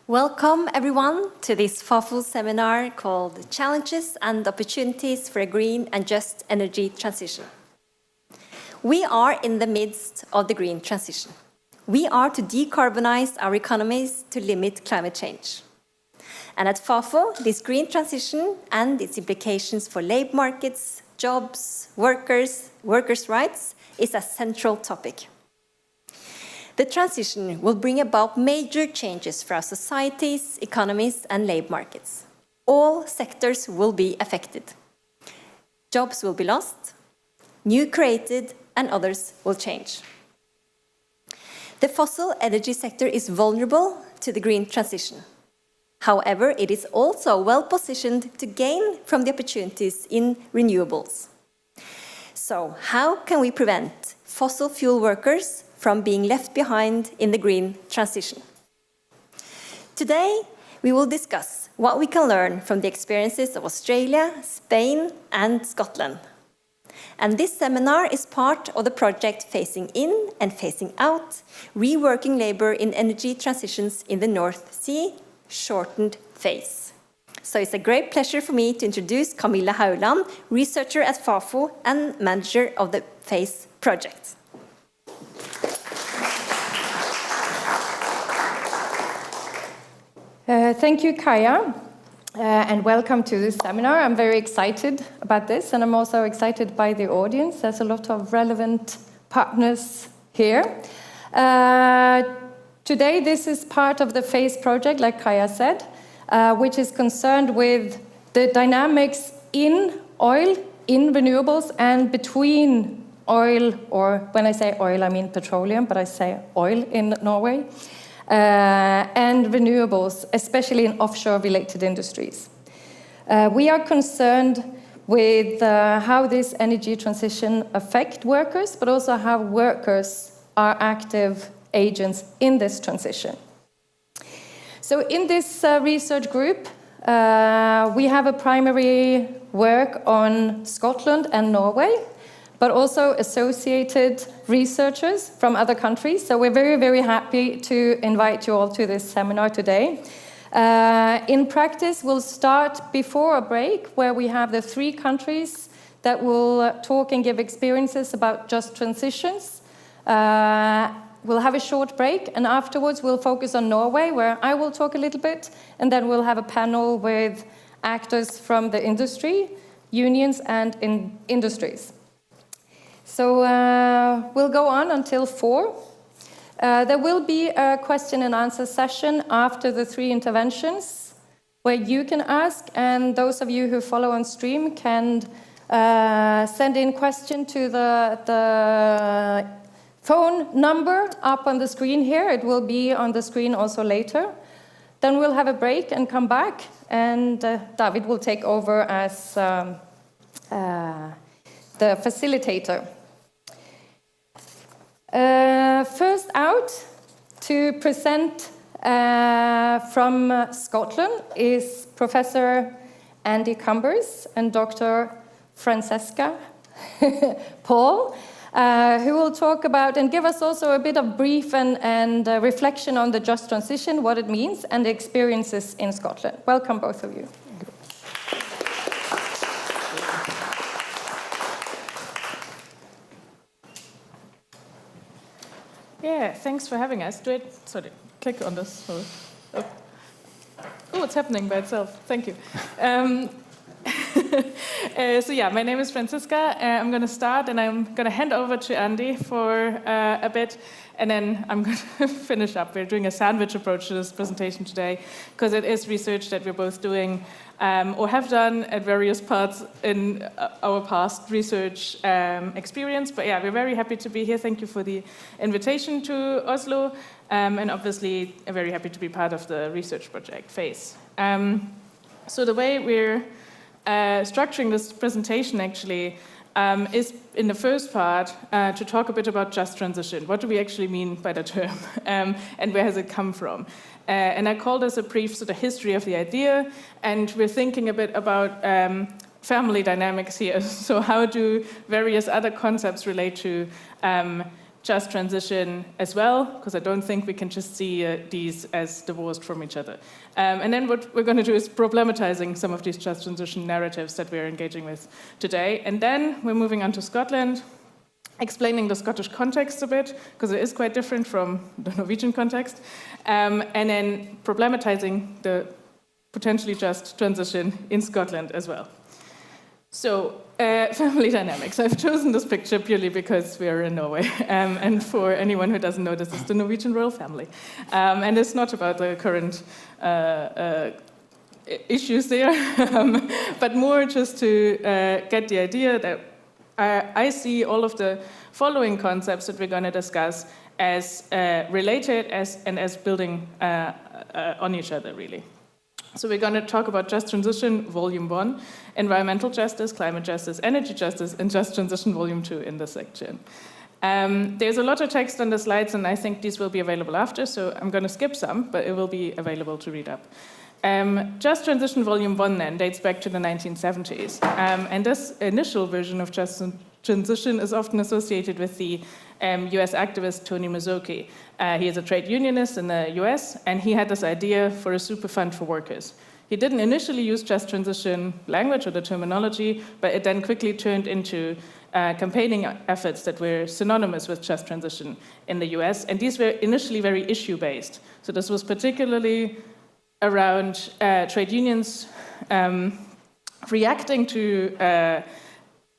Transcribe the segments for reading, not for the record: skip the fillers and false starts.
Welcome everyone to this FAFO seminar called Challenges and Opportunities for a Green and Just Energy Transition. We are in the midst of the green transition. We are to decarbonize our economies to limit climate change. And at FAFO, this green transition and its implications for labor markets, jobs, workers' rights is a central topic. The transition will bring about major changes for our societies, economies, and labor markets. All sectors will be affected. Jobs will be lost, new created, and others will change. The fossil energy sector is vulnerable to the green transition. However, it is also well positioned to gain from the opportunities in renewables. So, how can we prevent fossil fuel workers from being left behind in the green transition? Today, we will discuss what we can learn from the experiences of Australia, Spain, and Scotland. And this seminar is part of the project Phasing In and Phasing Out, Reworking Labour in Energy Transitions in the North Sea, shortened PHASE. So it's a great pleasure for me to introduce Camilla Hauland, researcher at FAFO and manager of the PHASE project. Thank you, Kaja, and welcome to this seminar. I'm very excited about this, and I'm also excited by the audience. There's a lot of relevant partners here. Today, this is part of the PHASE project, like Kaja said, which is concerned with the dynamics in oil, in renewables, and between oil, or when I say oil, I mean petroleum, but I say oil in Norway. And renewables, especially in offshore-related industries. We are concerned with how this energy transition affects workers, but also how workers are active agents in this transition. So in this research group, we have a primary work on Scotland and Norway, but also associated researchers from other countries. So we're very, very happy to invite you all to this seminar today. In practice, we'll start before a break, where we have the 3 countries that will talk and give experiences about just transitions. We'll have a short break, and afterwards we'll focus on Norway, where I will talk a little bit, and then we'll have a panel with actors from the industry, unions, and industries. So we'll go on until 4. There will be a question and answer session after the 3 interventions, where you can ask, and those of you who follow on stream can send in question to the phone number up on the screen here. It will be on the screen also later. Then we'll have a break and come back, and David will take over as the facilitator. First out to present from Scotland is Professor Andy Cumbers and Dr. Francesca Paul, who will talk about and give us also a bit of brief and reflection on the just transition, what it means, and the experiences in Scotland. Welcome, both of you. Yeah, thanks for having us. Sorry, click on this. Oh, it's happening by itself. Thank you. So yeah, my name is Franziska. I'm going to start, and I'm going to hand over to Andy for a bit, and then I'm going to finish up. We're doing a sandwich approach to this presentation today, because it is research that we're both doing or have done at various parts in our past research experience. But yeah, we're very happy to be here. Thank you for the invitation to Oslo, and obviously very happy to be part of the research project PHASE. So the way we're structuring this presentation actually is in the first part to talk a bit about just transition. What do we actually mean by the term, and where has it come from? And I call this a brief sort of history of the idea, and we're thinking a bit about family dynamics here. So how do various other concepts relate to just transition as well, because I don't think we can just see these as divorced from each other. And then what we're going to do is problematizing some of these just transition narratives that we're engaging with today. And then we're moving on to Scotland, explaining the Scottish context a bit, because it is quite different from the Norwegian context, and then problematizing the potentially just transition in Scotland as well. So, family dynamics. I've chosen this picture purely because we're in Norway. And for anyone who doesn't know, this is the Norwegian royal family. And it's not about the current issues there, but more just to get the idea that I see all of the following concepts that we're going to discuss as related and as building on each other, really. So we're going to talk about Just Transition, Volume 1, Environmental Justice, Climate Justice, Energy Justice, and Just Transition, Volume 2 in this section. There's a lot of text on the slides, and I think these will be available after, so I'm going to skip some, but it will be available to read up. Just Transition, Volume 1, then, dates back to the 1970s. And this initial version of Just Transition is often associated with the US activist Tony Mazzocchi. He is a trade unionist in the US, and he had this idea for a super fund for workers. He didn't initially use just transition language or the terminology, but it then quickly turned into campaigning efforts that were synonymous with just transition in the US, and these were initially very issue-based. So this was particularly around trade unions reacting to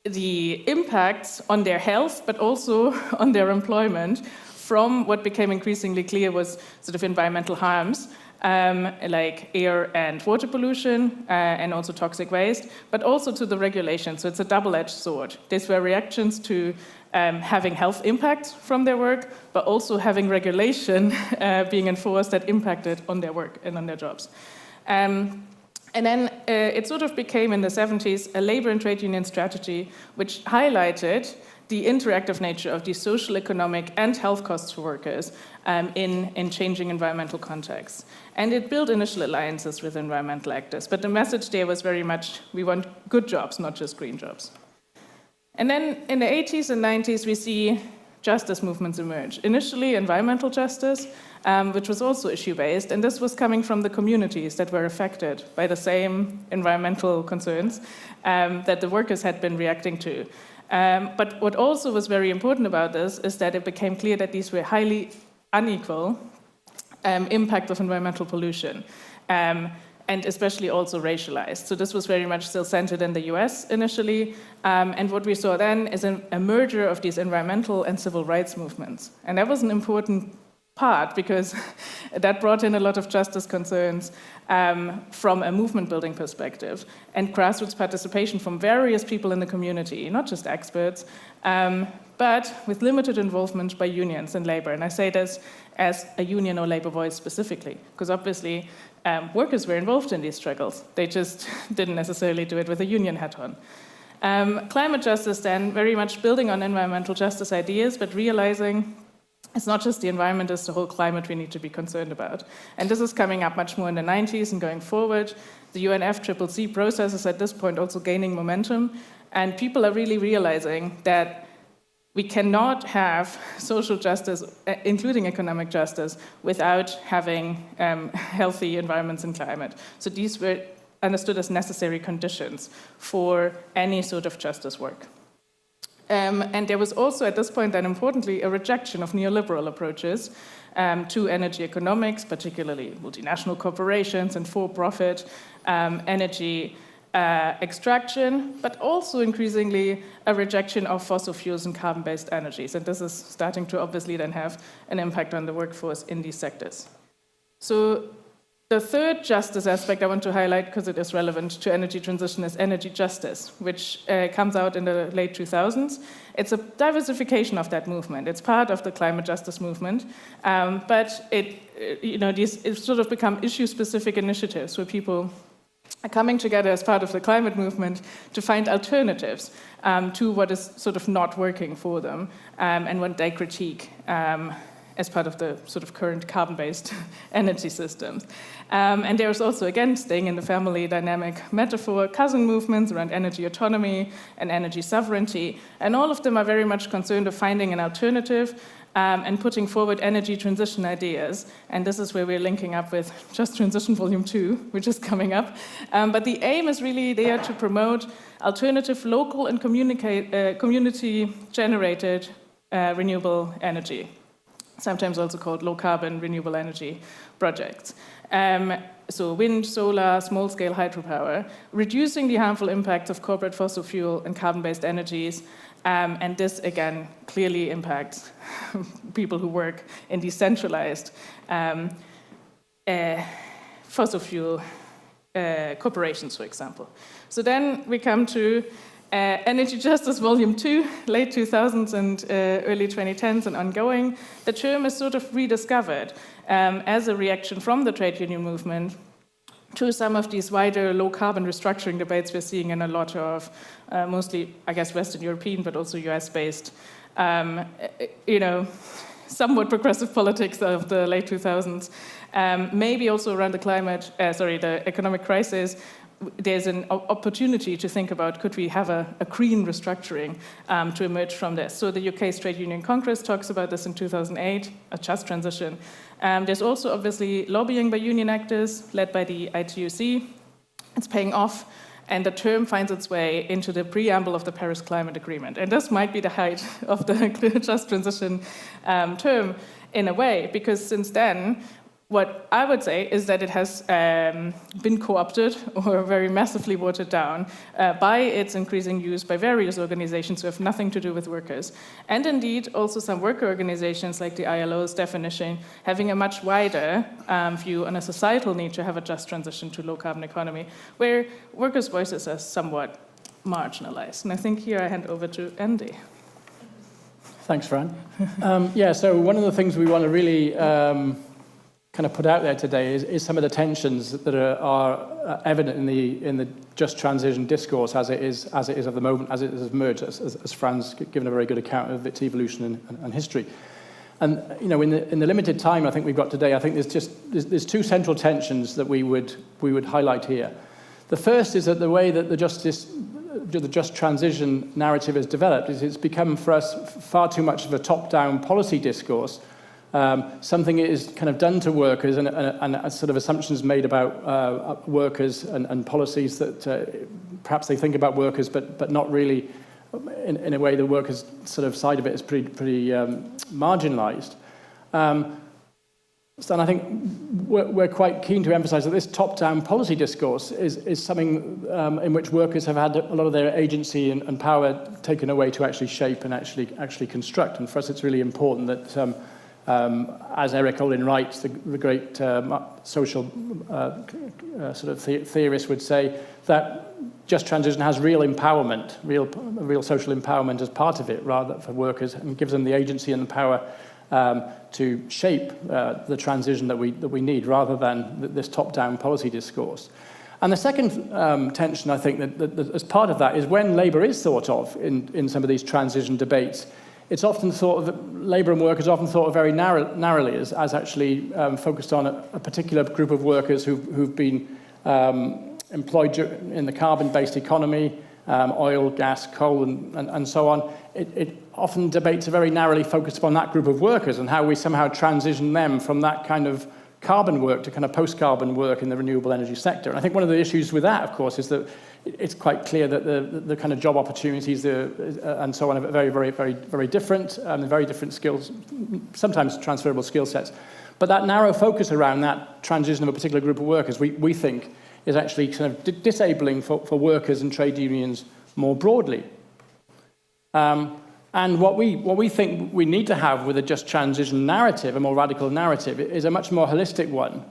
the impacts on their health, but also on their employment from what became increasingly clear was sort of environmental harms, like air and water pollution, and also toxic waste, but also to the regulation. So it's a double-edged sword. These were reactions to having health impacts from their work, but also having regulation being enforced that impacted on their work and on their jobs. And then it sort of became, in the 70s, a labor and trade union strategy which highlighted the interactive nature of these social, economic, and health costs for workers in changing environmental contexts. And it built initial alliances with environmental actors. But the message there was very much, we want good jobs, not just green jobs. And then in the 80s and 90s, we see justice movements emerge. Initially, environmental justice, which was also issue-based, and this was coming from the communities that were affected by the same environmental concerns that the workers had been reacting to. But what also was very important about this is that it became clear that these were highly unequal impact of environmental pollution, and especially also racialized. So this was very much still centered in the US initially, and what we saw then is a merger of these environmental and civil rights movements. And that was an important part because that brought in a lot of justice concerns from a movement building perspective and grassroots participation from various people in the community, not just experts, but with limited involvement by unions and labor. And I say this as a union or labor voice specifically, because obviously workers were involved in these struggles. They just didn't necessarily do it with a union hat on. Climate justice then, very much building on environmental justice ideas, but realizing it's not just the environment, it's the whole climate we need to be concerned about. And this is coming up much more in the 90s and going forward. The UNFCCC process is at this point also gaining momentum, and people are really realizing that we cannot have social justice, including economic justice, without having healthy environments and climate. So these were understood as necessary conditions for any sort of justice work. And there was also, at this point, then importantly, a rejection of neoliberal approaches to energy economics, particularly multinational corporations and for-profit energy extraction, but also increasingly a rejection of fossil fuels and carbon-based energies. And this is starting to obviously then have an impact on the workforce in these sectors. So the third justice aspect I want to highlight, because it is relevant to energy transition, is energy justice, which comes out in the late 2000s. It's a diversification of that movement. It's part of the climate justice movement, but it sort of become issue-specific initiatives where people are coming together as part of the climate movement to find alternatives to what is sort of not working for them and what they critique as part of the sort of current carbon-based energy systems. And there's also, again, staying in the family dynamic metaphor, cousin movements around energy autonomy and energy sovereignty. And all of them are very much concerned of finding an alternative and putting forward energy transition ideas. And this is where we're linking up with Just Transition Volume 2, which is coming up. But the aim is really there to promote alternative local and community-generated renewable energy, sometimes also called low-carbon renewable energy projects. So wind, solar, small-scale hydropower, reducing the harmful impacts of corporate fossil fuel and carbon-based energies. And this, again, clearly impacts people who work in decentralized fossil fuel corporations, for example. So then we come to Energy Justice Volume 2, late 2000s and early 2010s and ongoing. The term is sort of rediscovered as a reaction from the trade union movement to some of these wider low-carbon restructuring debates we're seeing in a lot of, mostly, I guess, Western European, but also US-based, somewhat progressive politics of the late 2000s. Maybe also around the economic crisis, there's an opportunity to think about, could we have a green restructuring to emerge from this? So the UK's Trade Union Congress talks about this in 2008, a just transition. There's also obviously lobbying by union actors, led by the ITUC. It's paying off, and the term finds its way into the preamble of the Paris Climate Agreement. And this might be the height of the just transition term in a way, because since then, what I would say is that it has been co-opted or very massively watered down by its increasing use by various organizations who have nothing to do with workers. And indeed, also some worker organizations like the ILO's definition having a much wider view on a societal need to have a just transition to low-carbon economy, where workers' voices are somewhat marginalized. And I think here I hand over to Andy. Thanks, Fran. So one of the things we want to really kind of put out there today is some of the tensions that are evident in the just transition discourse as it is at the moment, as it has emerged, as Fran's given a very good account of its evolution and history. And in the limited time I think we've got today, I think there's two central tensions that we would highlight here. The first is that the way that the just transition narrative has developed is it's become for us far too much of a top-down policy discourse. Something is kind of done to workers and sort of assumptions made about workers and policies that perhaps they think about workers, but not really in a way the workers' sort of side of it is pretty marginalized. So I think we're quite keen to emphasize that this top-down policy discourse is something in which workers have had a lot of their agency and power taken away to actually shape and actually construct. And for us, it's really important that as Eric Olin writes, the great social sort of theorist would say, that just transition has real empowerment, real social empowerment as part of it, rather for workers, and gives them the agency and the power to shape the transition that we need, rather than this top-down policy discourse. And the second tension, I think, that as part of that is when Labour is thought of in some of these transition debates, it's often thought of, Labour and workers often thought of very narrowly as actually focused on a particular group of workers who've been employed in the carbon-based economy, oil, gas, coal, and so on. It often debates are very narrowly focused upon that group of workers and how we somehow transition them from that kind of carbon work to kind of post-carbon work in the renewable energy sector. And I think one of the issues with that, of course, is that it's quite clear that the kind of job opportunities and so on are very, very, very, very different, very different skills, sometimes transferable skill sets. But that narrow focus around that transition of a particular group of workers, we think, is actually kind of disabling for workers and trade unions more broadly. And what we think we need to have with a just transition narrative, a more radical narrative, is a much more holistic one,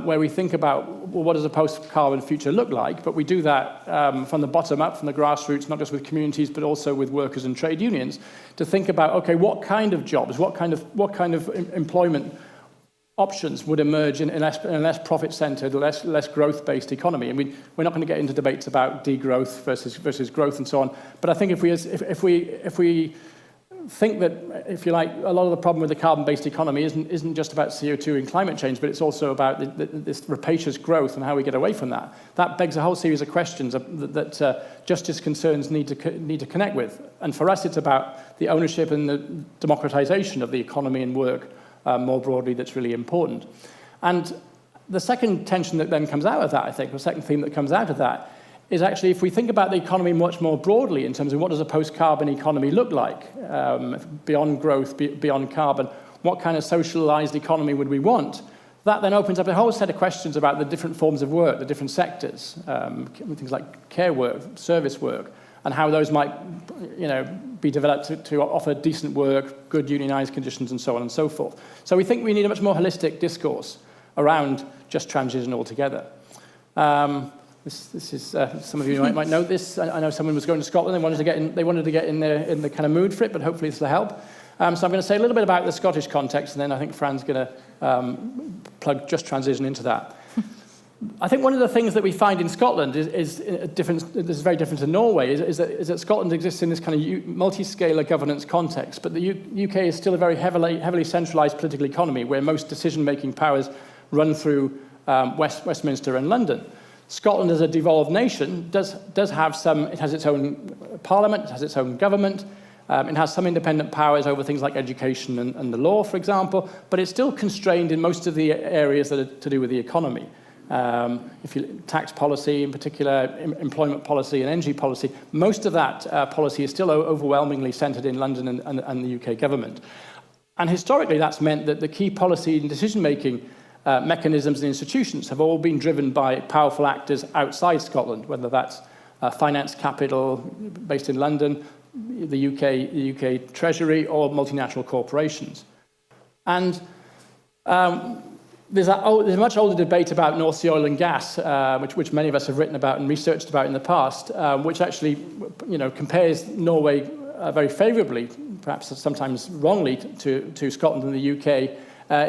where we think about, well, what does a post-carbon future look like? But we do that from the bottom up, from the grassroots, not just with communities, but also with workers and trade unions, to think about, okay, what kind of jobs, what kind of employment options would emerge in a less profit-centered, less growth-based economy. And we're not going to get into debates about degrowth versus growth and so on. But I think if we think that, if you like, a lot of the problem with the carbon-based economy isn't just about CO2 and climate change, but it's also about this rapacious growth and how we get away from that. That begs a whole series of questions that justice concerns need to connect with. And for us, it's about the ownership and the democratization of the economy and work more broadly that's really important. And the second tension that then comes out of that, I think, or second theme that comes out of that, is actually if we think about the economy much more broadly in terms of what does a post-carbon economy look like, beyond growth, beyond carbon, what kind of socialized economy would we want? That then opens up a whole set of questions about the different forms of work, the different sectors, things like care work, service work, and how those might be developed to offer decent work, good unionized conditions, and so on and so forth. So we think we need a much more holistic discourse around just transition altogether. This is some of you might know this. I know someone was going to Scotland. They wanted to get in the kind of mood for it, but hopefully this will help. So I'm going to say a little bit about the Scottish context, and then I think Fran's going to plug just transition into that. I think one of the things that we find in Scotland is different. This is very different to Norway. Is that Scotland exists in this kind of multi-scalar governance context, but the UK is still a very heavily centralised political economy, where most decision-making powers run through Westminster and London. Scotland, as a devolved nation, does have some. It has its own parliament, it has its own government, it has some independent powers over things like education and the law, for example, but it's still constrained in most of the areas that are to do with the economy. If you tax policy, in particular, employment policy and energy policy, most of that policy is still overwhelmingly centred in London and the UK government. And historically, that's meant that the key policy and decision-making mechanisms and institutions have all been driven by powerful actors outside Scotland, whether that's finance capital based in London, the UK Treasury, or multinational corporations. And there's a much older debate about North Sea oil and gas, which many of us have written about and researched about in the past, which actually compares Norway very favourably, perhaps sometimes wrongly, to Scotland and the UK,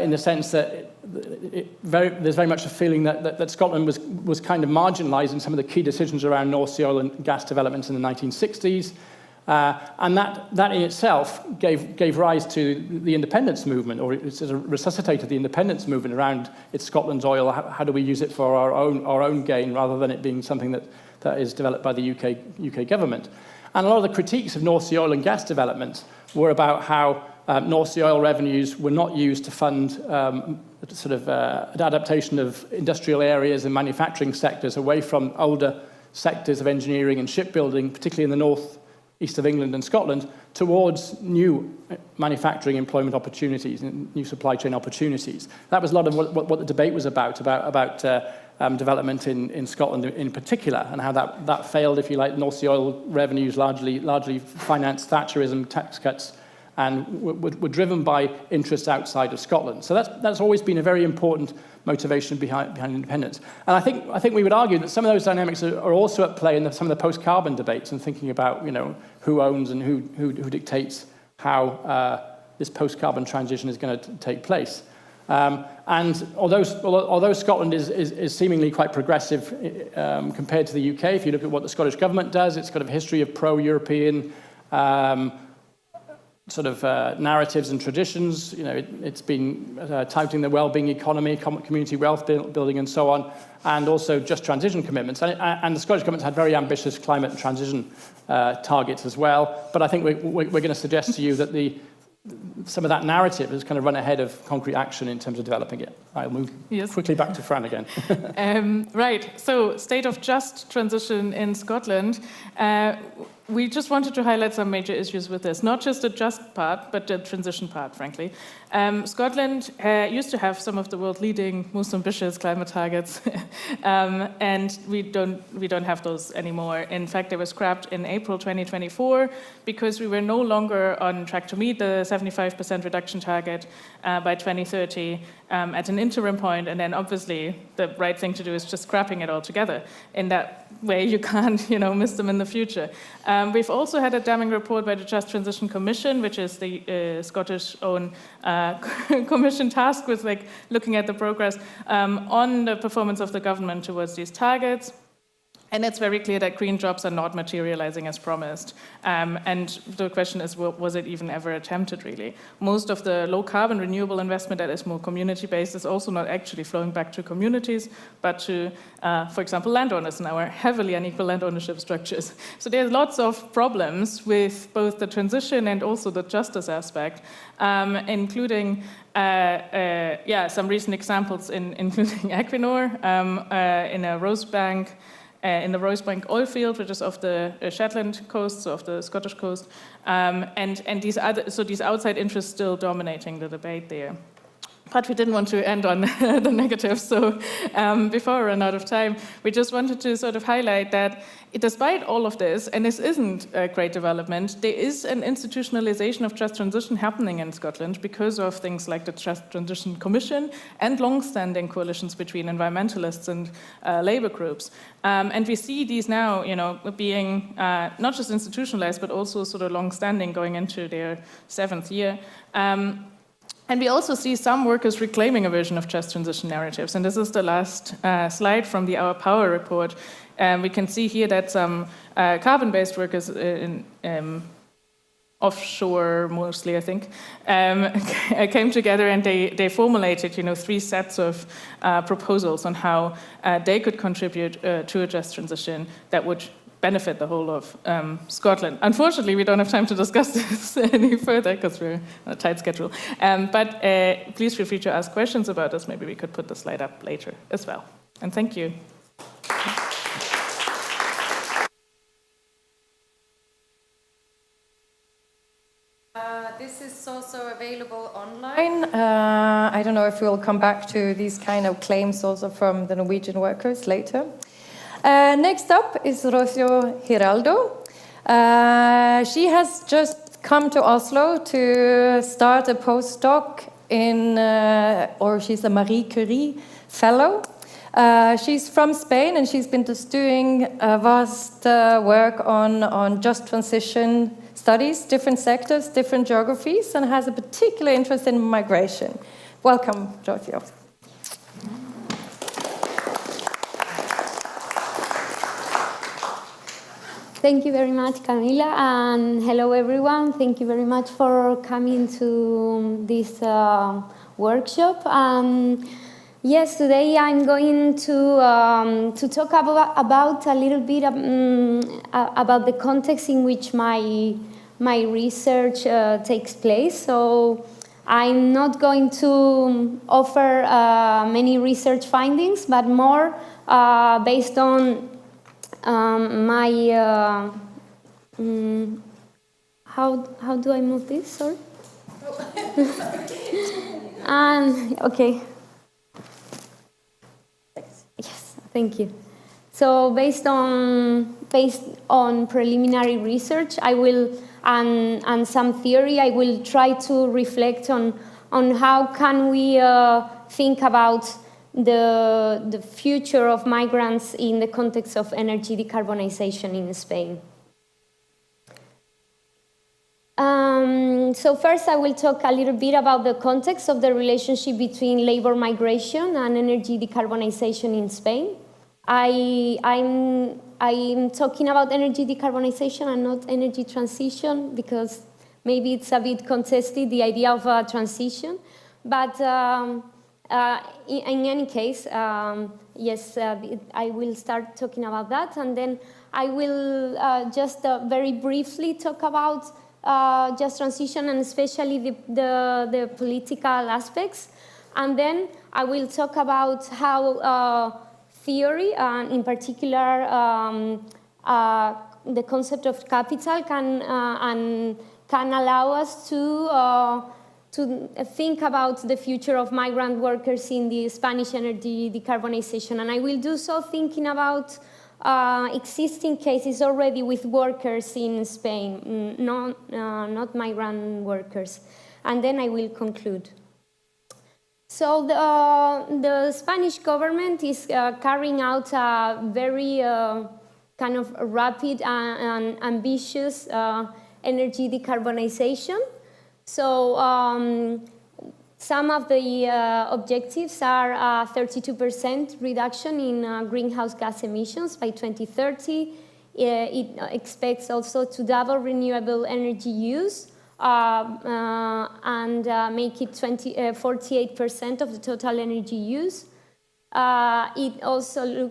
in the sense that there's very much a feeling that Scotland was kind of marginalised in some of the key decisions around North Sea oil and gas developments in the 1960s. And that in itself gave rise to the independence movement, or it sort of resuscitated the independence movement around it's Scotland's oil, how do we use it for our own gain, rather than it being something that is developed by the UK government. And a lot of the critiques of North Sea oil and gas development were about how North Sea oil revenues were not used to fund an adaptation of industrial areas and manufacturing sectors away from older sectors of engineering and shipbuilding, particularly in the north-east of England and Scotland, towards new manufacturing employment opportunities and new supply chain opportunities. That was a lot of what the debate was about development in Scotland in particular, and how that failed, if you like. North Sea oil revenues largely financed Thatcherism, tax cuts, and were driven by interests outside of Scotland. So that's always been a very important motivation behind independence. And I think we would argue that some of those dynamics are also at play in some of the post-carbon debates, and thinking about who owns and who dictates how this post-carbon transition is going to take place. And although Scotland is seemingly quite progressive compared to the UK, if you look at what the Scottish government does, it's got a history of pro-European narratives and traditions. It's been touting the well-being economy, community wealth building, and so on, and also just transition commitments. And the Scottish government had very ambitious climate and transition targets as well. But I think we're going to suggest to you that some of that narrative has kind of run ahead of concrete action in terms of developing it. I'll move quickly back to Fran again. Right. So, state of just transition in Scotland. We just wanted to highlight some major issues with this, not just the just part, but the transition part, frankly. Scotland used to have some of the world's leading, most ambitious climate targets, and we don't have those anymore. In fact, they were scrapped in April 2024 because we were no longer on track to meet the 75% reduction target by 2030 at an interim point, and then obviously the right thing to do is just scrapping it altogether. In that way, you can't, miss them in the future. We've also had a damning report by the Just Transition Commission, which is the Scottish own commission tasked with looking at the progress on the performance of the government towards these targets. And it's very clear that green jobs are not materializing as promised. And the question is, was it even ever attempted, really? Most of the low-carbon renewable investment that is more community-based is also not actually flowing back to communities, but to, for example, landowners in our heavily unequal land ownership structures. So there's lots of problems with both the transition and also the justice aspect, including some recent examples, including Equinor in a Rosebank, in the Rosebank oil field, which is off the Shetland coast, so off the Scottish coast, and these outside interests still dominating the debate there. But we didn't want to end on the negatives, so before I run out of time, we just wanted to sort of highlight that despite all of this, and this isn't a great development, there is an institutionalization of just transition happening in Scotland because of things like the Just Transition Commission and long-standing coalitions between environmentalists and labour groups. And we see these now, being not just institutionalized, but also sort of long-standing, going into their 7th year. And we also see some workers reclaiming a version of just transition narratives. And this is the last slide from the Our Power report. We can see here that some carbon-based workers in offshore, mostly, I think, came together and they formulated, 3 sets of proposals on how they could contribute to a just transition that would benefit the whole of Scotland. Unfortunately, we don't have time to discuss this any further because we're on a tight schedule. But please feel free to ask questions about this. Maybe we could put the slide up later as well. And thank you. This is also available online. I don't know if we'll come back to these kind of claims also from the Norwegian workers later. Next up is Rocio Giraldo. She has just come to Oslo to start a postdoc she's a Marie Curie fellow. She's from Spain and she's been just doing a vast work on just transition studies, different sectors, different geographies, and has a particular interest in migration. Welcome, Rocio. Thank you very much, Camila, and hello everyone. Thank you very much for coming to this workshop. Yes, today I'm going to talk about a little bit about the context in which my research takes place. So I'm not going to offer many research findings, but more based on how do I move this? Sorry. Okay. Yes, thank you. So based on preliminary research, I will and some theory, I will try to reflect on how can we think about the future of migrants in the context of energy decarbonization in Spain. So first I will talk a little bit about the context of the relationship between labor migration and energy decarbonization in Spain. I'm talking about energy decarbonization and not energy transition because maybe it's a bit contested, the idea of a transition. But in any case, yes, I will start talking about that, and then I will just very briefly talk about just transition and especially the political aspects, and then I will talk about how theory, and in particular the concept of capital, can allow us to think about the future of migrant workers in the Spanish energy decarbonization. And I will do so thinking about existing cases already with workers in Spain, not migrant workers. And then I will conclude. So the Spanish government is carrying out a very kind of rapid and ambitious energy decarbonization. So Some of the objectives are 32% reduction in greenhouse gas emissions by 2030. It expects also to double renewable energy use and make it 48% of the total energy use. It also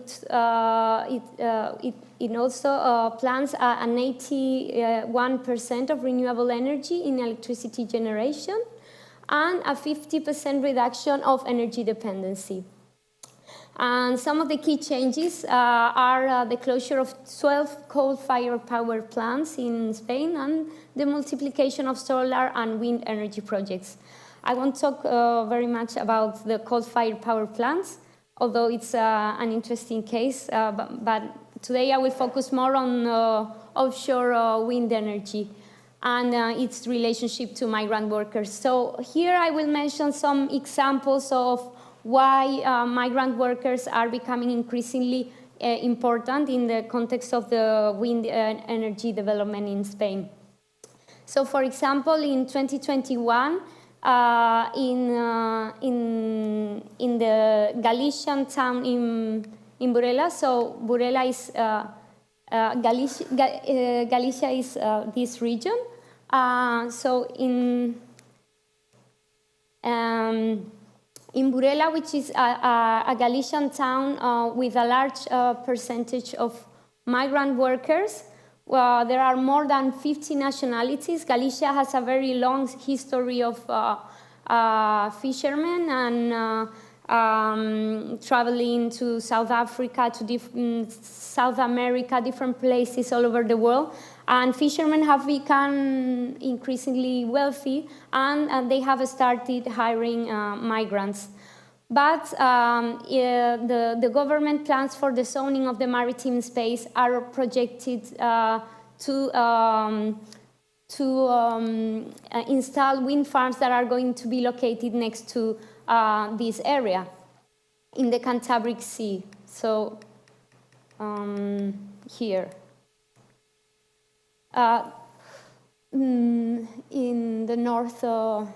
plans an 81% of renewable energy in electricity generation and a 50% reduction of energy dependency. And some of the key changes are the closure of 12 coal-fired power plants in Spain and the multiplication of solar and wind energy projects. I won't talk very much about the coal-fired power plants, although it's an interesting case, but today I will focus more on offshore wind energy and its relationship to migrant workers. So here I will mention some examples of why migrant workers are becoming increasingly important in the context of the wind energy development in Spain. So for example, in 2021, in the Galician town in Burela, so Burela is Galicia is this region. So in Burela, which is a Galician town with a large percentage of migrant workers, there are more than 50 nationalities. Galicia has a very long history of fishermen and traveling to South Africa, to South America, different places all over the world. And fishermen have become increasingly wealthy, and they have started hiring migrants. But the government plans for the zoning of the maritime space are projected to install wind farms that are going to be located next to this area in the Cantabric Sea. So here. In the north of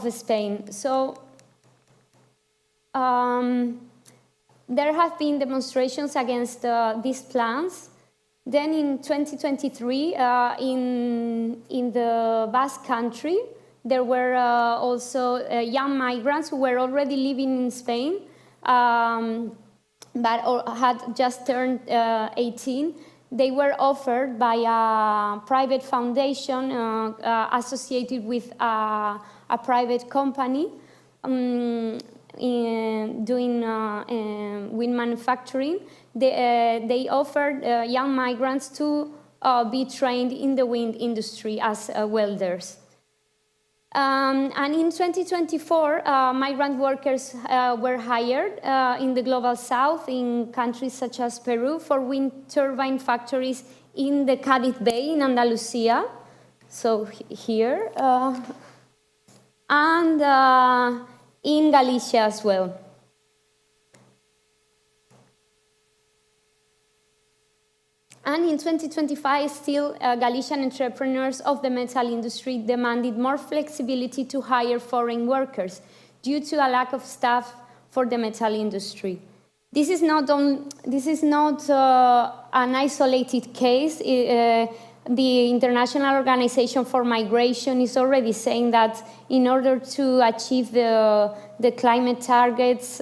Spain. So there have been demonstrations against these plans. Then in 2023, in the Basque Country, there were also young migrants who were already living in Spain, but had just turned 18. They were offered by a private foundation associated with a private company doing wind manufacturing. They offered young migrants to be trained in the wind industry as welders. And in 2024, migrant workers were hired in the global south in countries such as Peru for wind turbine factories in the Cádiz Bay in Andalusia, so here, and in Galicia as well. And in 2025, still, Galician entrepreneurs of the metal industry demanded more flexibility to hire foreign workers due to a lack of staff for the metal industry. This is not an isolated case. The International Organization for Migration is already saying that in order to achieve the climate targets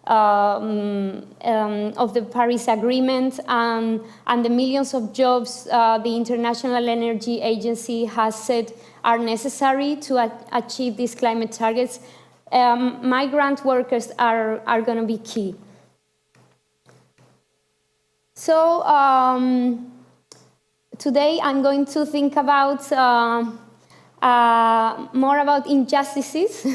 of the Paris Agreement and the millions of jobs the International Energy Agency has said are necessary to achieve these climate targets, migrant workers are going to be key. So today I'm going to think about more about injustices.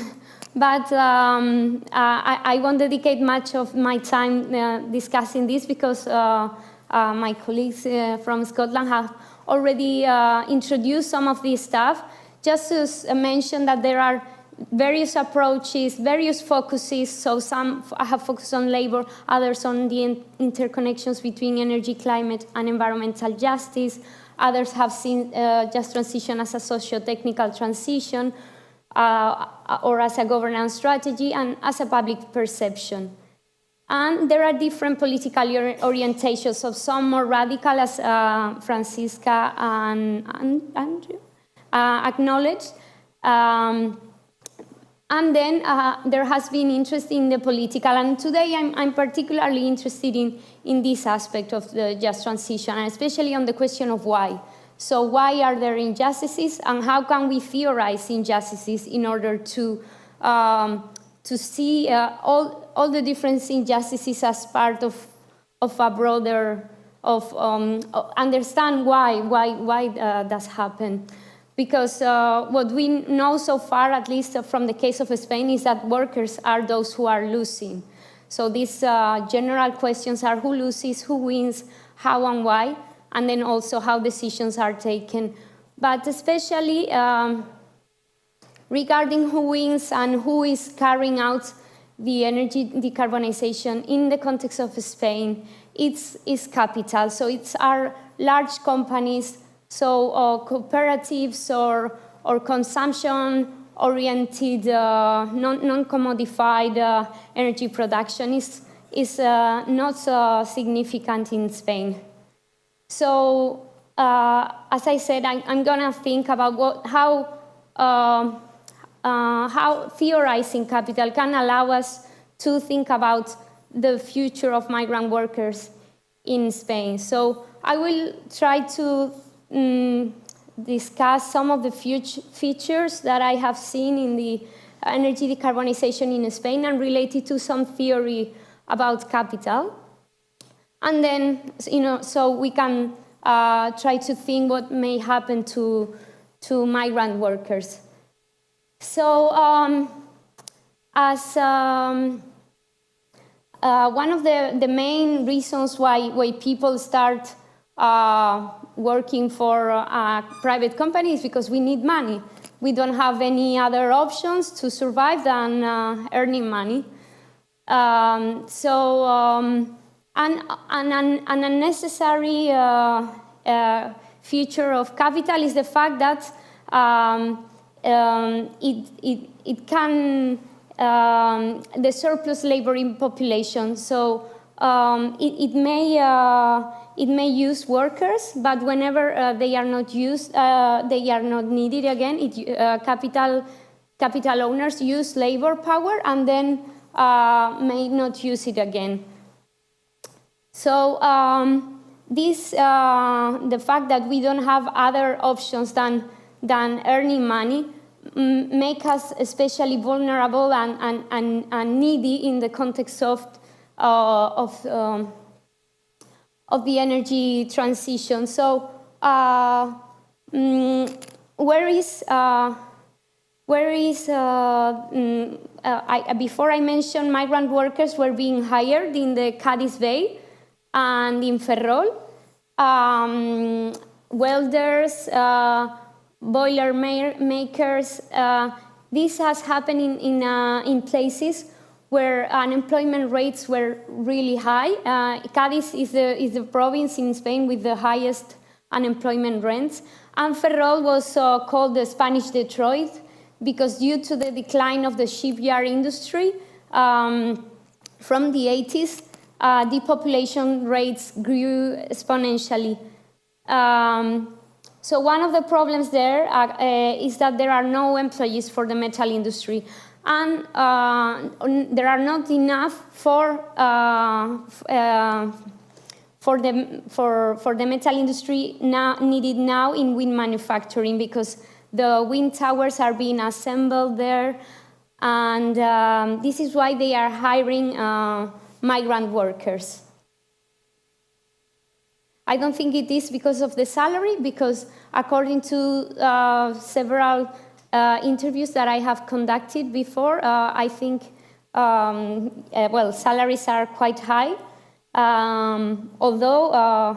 But I won't dedicate much of my time discussing this because my colleagues from Scotland have already introduced some of this stuff. Just to mention that there are various approaches, various focuses. So some have focused on labor, others on the interconnections between energy, climate, and environmental justice. Others have seen just transition as a socio-technical transition. or as a governance strategy and as a public perception. And there are different political orientations of some more radical, as Francisca and Andrew acknowledged. And then there has been interest in the political, and today I'm particularly interested in this aspect of the just transition, and especially on the question of why. So why are there injustices, and how can we theorize injustices in order to see all the different injustices as part of a broader, understand why does happen. Because what we know so far, at least from the case of Spain, is that workers are those who are losing. So these general questions are who loses, who wins, how and why, and then also how decisions are taken. But especially regarding who wins and who is carrying out the energy decarbonization in the context of Spain, it's capital. So it's our large companies, so cooperatives or consumption-oriented, non-commodified energy production is not significant in Spain. So as I said, I'm gonna think about how theorizing capital can allow us to think about the future of migrant workers in Spain. So I will try to discuss some of the features that I have seen in the energy decarbonization in Spain and related to some theory about capital. And then, so we can try to think what may happen to migrant workers. So as one of the main reasons why people start working for private companies, because we need money. We don't have any other options to survive than earning money. And an unnecessary feature of capital is the fact that it can the surplus labor in population. So it may use workers, but whenever they are not used, they are not needed again. Capital owners use labor power and then may not use it again. So the fact that we don't have other options than earning money make us especially vulnerable and needy in the context of the energy transition. So before I mentioned migrant workers were being hired in the Cádiz Bay and in Ferrol, welders, boiler makers. This has happened in places where unemployment rates were really high. Cádiz is the province in Spain with the highest unemployment rates. And Ferrol was called the Spanish Detroit because due to the decline of the shipyard industry from the 80s, depopulation rates grew exponentially. So one of the problems there is that there are no employees for the metal industry, and there are not enough for the metal industry needed now in wind manufacturing, because the wind towers are being assembled there, and this is why they are hiring migrant workers. I don't think it is because of the salary, because according to several interviews that I have conducted before, I think, salaries are quite high, although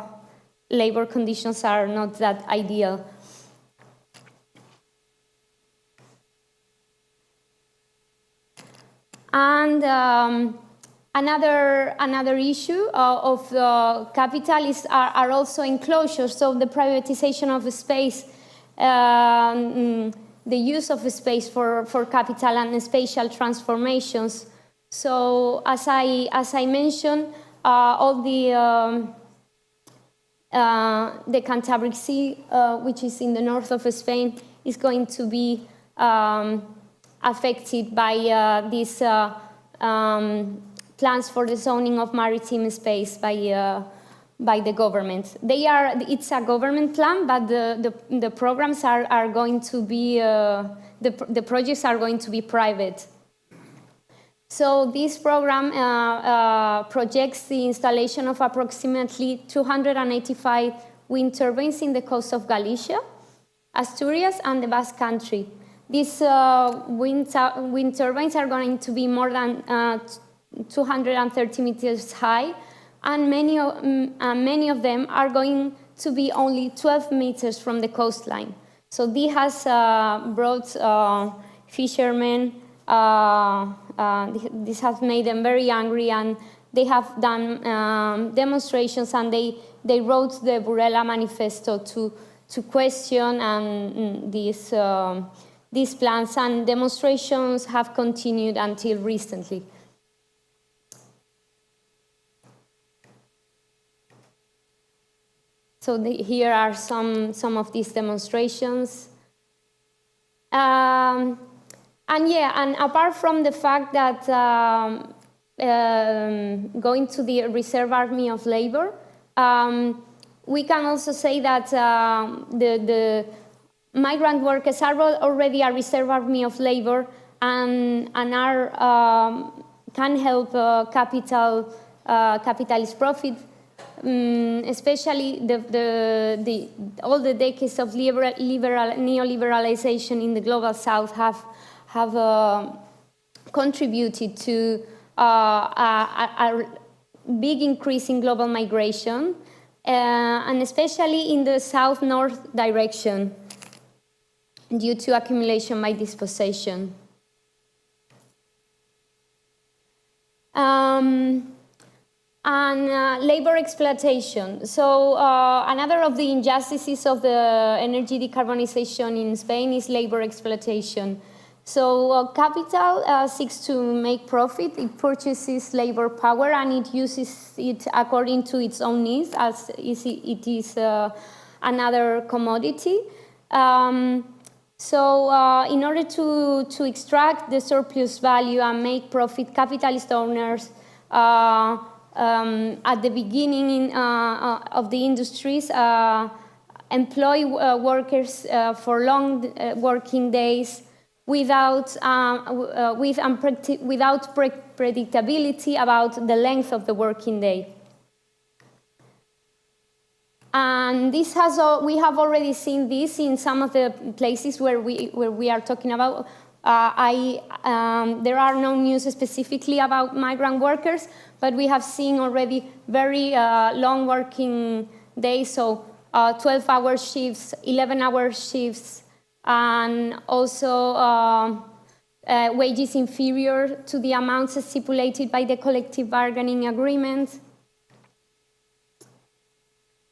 labor conditions are not that ideal. And another issue of the capital are also enclosures. So the privatization of space the use of space for capital and spatial transformations. So as I mentioned, all the Cantabric Sea, which is in the north of Spain, is going to be affected by these plans for the zoning of maritime space by the government. It's a government plan, but the programs are going to be, the projects are going to be private. So this program projects the installation of approximately 285 wind turbines in the coast of Galicia, Asturias, and the Basque Country. These wind turbines are going to be more than 230 meters high, and many of them are going to be only 12 meters from the coastline. So this has brought fishermen, this has made them very angry, and they have done demonstrations, and they wrote the Burela Manifesto to question these plans, and demonstrations have continued until recently. So here are some of these demonstrations. And apart from the fact that going to the Reserve Army of Labor, we can also say that the migrant workers are already a Reserve Army of Labor and can help capitalist profit. Especially all the decades of neoliberalization in the global south have contributed to a big increase in global migration, and especially in the south-north direction due to accumulation by dispossession. And labor exploitation. So another of the injustices of the energy decarbonization in Spain is labor exploitation. So capital seeks to make profit. It purchases labor power and it uses it according to its own needs, as it is another commodity. So in order to extract the surplus value and make profit, capitalist owners at the beginning of the industries employ workers for long working days without predictability about the length of the working day. And this we have already seen this in some of the places where we are talking about. There are no news specifically about migrant workers, but we have seen already very long working days, so 12-hour shifts, 11-hour shifts, and also wages inferior to the amounts stipulated by the collective bargaining agreement.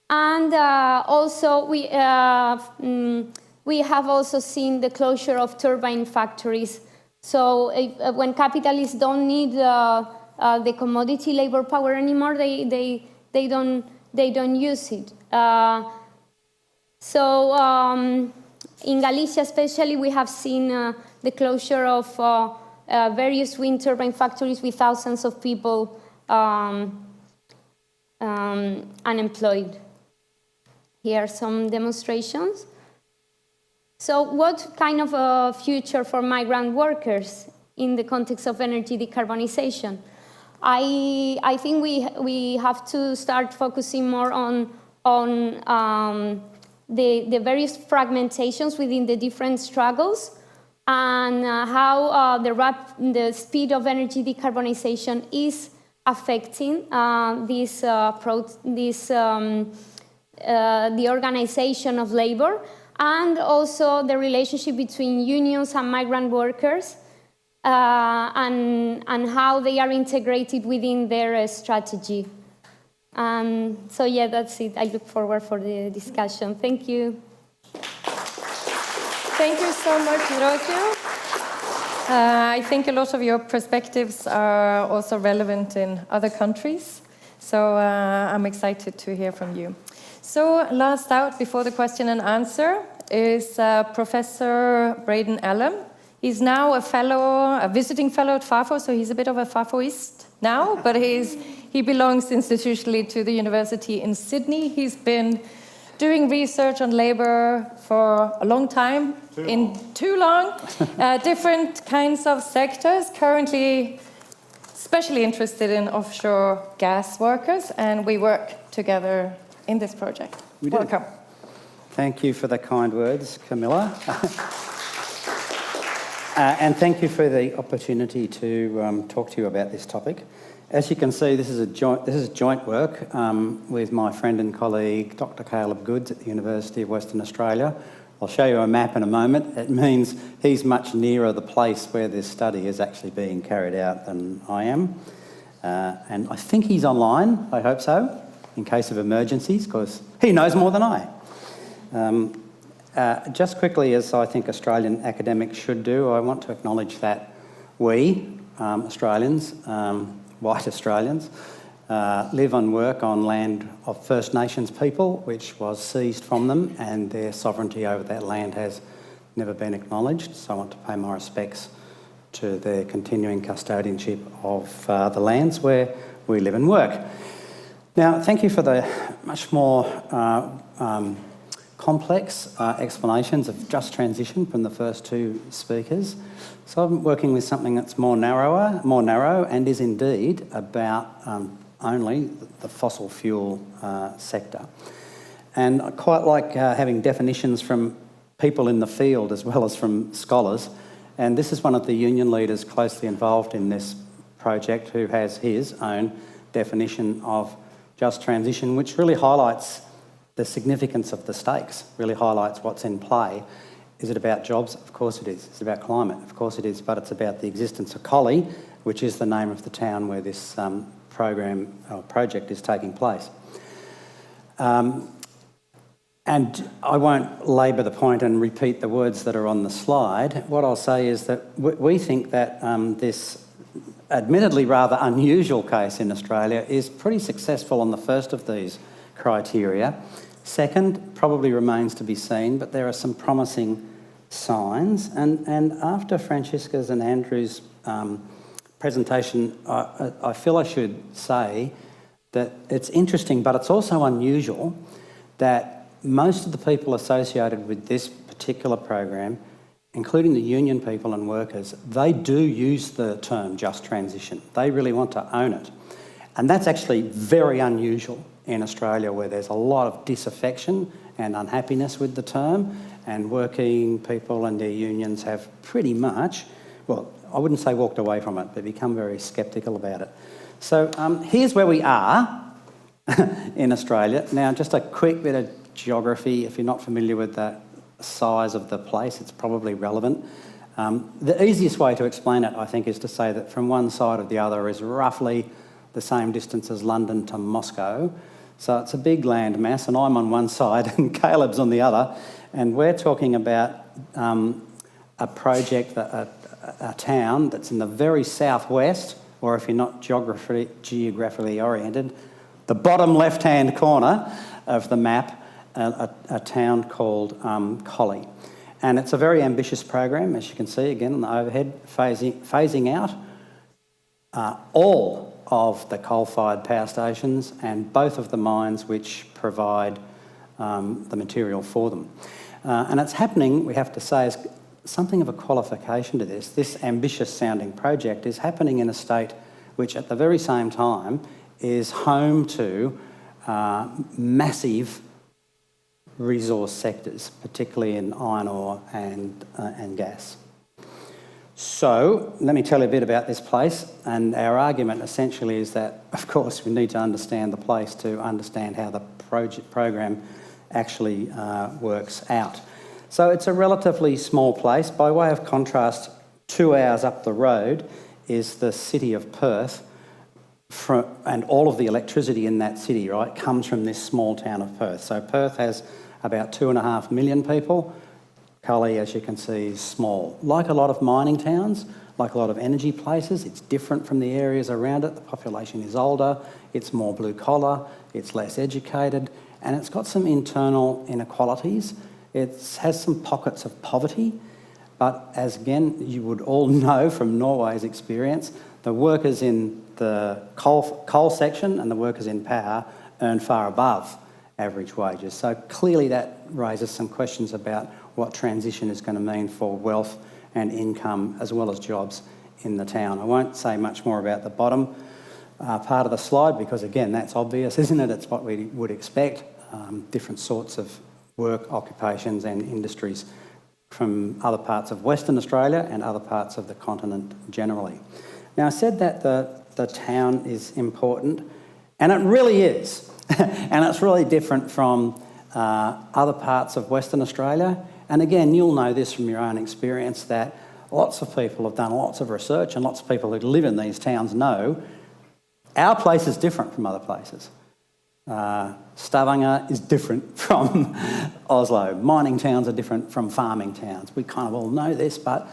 And also we have also seen the closure of turbine factories. So when capitalists don't need the commodity labor power anymore, they don't use it. In Galicia especially, we have seen the closure of various wind turbine factories with thousands of people unemployed. Here are some demonstrations. So what kind of a future for migrant workers in the context of energy decarbonization? I think we have to start focusing more on the various fragmentations within the different struggles and how the speed of energy decarbonization is affecting the organization of labor, and also the relationship between unions and migrant workers, and how they are integrated within their strategy. So yeah, that's it. I look forward for the discussion. Thank you. Thank you so much, Rocio. I think a lot of your perspectives are also relevant in other countries, so I'm excited to hear from you. So last out before the question and answer is Professor Braden Allen. He's now a visiting fellow at FAFO, so he's a bit of a FAFOist now, but he belongs institutionally to the university in Sydney. He's been doing research on labor for a long time, too long, different kinds of sectors, currently especially interested in offshore gas workers, and we work together in this project. Welcome. Thank you for the kind words, Camilla. And thank you for the opportunity to talk to you about this topic. As you can see, this is joint work with my friend and colleague, Dr. Caleb Goods at the University of Western Australia. I'll show you a map in a moment. It means he's much nearer the place where this study is actually being carried out than I am. And I think he's online, I hope so, in case of emergencies, because he knows more than I. Just quickly, as I think Australian academics should do, I want to acknowledge that we, Australians, white Australians, live and work on land of First Nations people, which was seized from them, and their sovereignty over that land has never been acknowledged. So I want to pay my respects to their continuing custodianship of the lands where we live and work. Now, thank you for the much more complex explanations of just transition from the first two speakers. So I'm working with something that's more narrow, and is indeed about only the fossil fuel sector. And I quite like having definitions from people in the field as well as from scholars. And this is one of the union leaders closely involved in this project who has his own definition of just transition, which really highlights the significance of the stakes, really highlights what's in play. Is it about jobs? Of course it is. Is it about climate? Of course it is. But it's about the existence of Collie, which is the name of the town where this project is taking place. And I won't labour the point and repeat the words that are on the slide. What I'll say is that we think that this admittedly rather unusual case in Australia is pretty successful on the first of these criteria. Second, probably remains to be seen, but there are some promising signs. And after Francisca's and Andrew's presentation, I feel I should say that it's interesting, but it's also unusual that most of the people associated with this particular program, including the union people and workers, they do use the term just transition. They really want to own it. And that's actually very unusual in Australia, where there's a lot of disaffection and unhappiness with the term, and working people and their unions have pretty much, well, I wouldn't say walked away from it, but become very sceptical about it. So here's where we are in Australia. Now, just a quick bit of geography. If you're not familiar with the size of the place, it's probably relevant. The easiest way to explain it, I think, is to say that from one side or the other is roughly the same distance as London to Moscow. So it's a big land mass, and I'm on one side and Caleb's on the other, and we're talking about a project, a town that's in the very southwest, or if you're not geographically oriented, the bottom left-hand corner of the map, a town called Collie. And it's a very ambitious program, as you can see again on the overhead, phasing out all of the coal-fired power stations and both of the mines which provide the material for them. And it's happening, we have to say, as something of a qualification to this. This ambitious-sounding project is happening in a state which at the very same time is home to massive resource sectors, particularly in iron ore and gas. So let me tell you a bit about this place, and our argument essentially is that, of course, we need to understand the place to understand how the program actually works out. So it's a relatively small place. By way of contrast, 2 hours up the road is the city of Perth, and all of the electricity in that city, right, comes from this small town of Perth. So Perth has about 2.5 million people. Cully, as you can see, is small. Like a lot of mining towns, like a lot of energy places, it's different from the areas around it. The population is older, it's more blue collar, it's less educated, and it's got some internal inequalities. It has some pockets of poverty, but as again, you would all know from Norway's experience, the workers in the coal section and the workers in power earn far above average wages. So clearly that raises some questions about what transition is going to mean for wealth and income as well as jobs in the town. I won't say much more about the bottom part of the slide because again that's obvious, isn't it? It's what we would expect, different sorts of work, occupations and industries from other parts of Western Australia and other parts of the continent generally. Now I said that the town is important and it really is and it's really different from other parts of Western Australia. And again, you'll know this from your own experience that lots of people have done lots of research and lots of people who live in these towns know our place is different from other places. Stavanger is different from Oslo. Mining towns are different from farming towns. We kind of all know this, but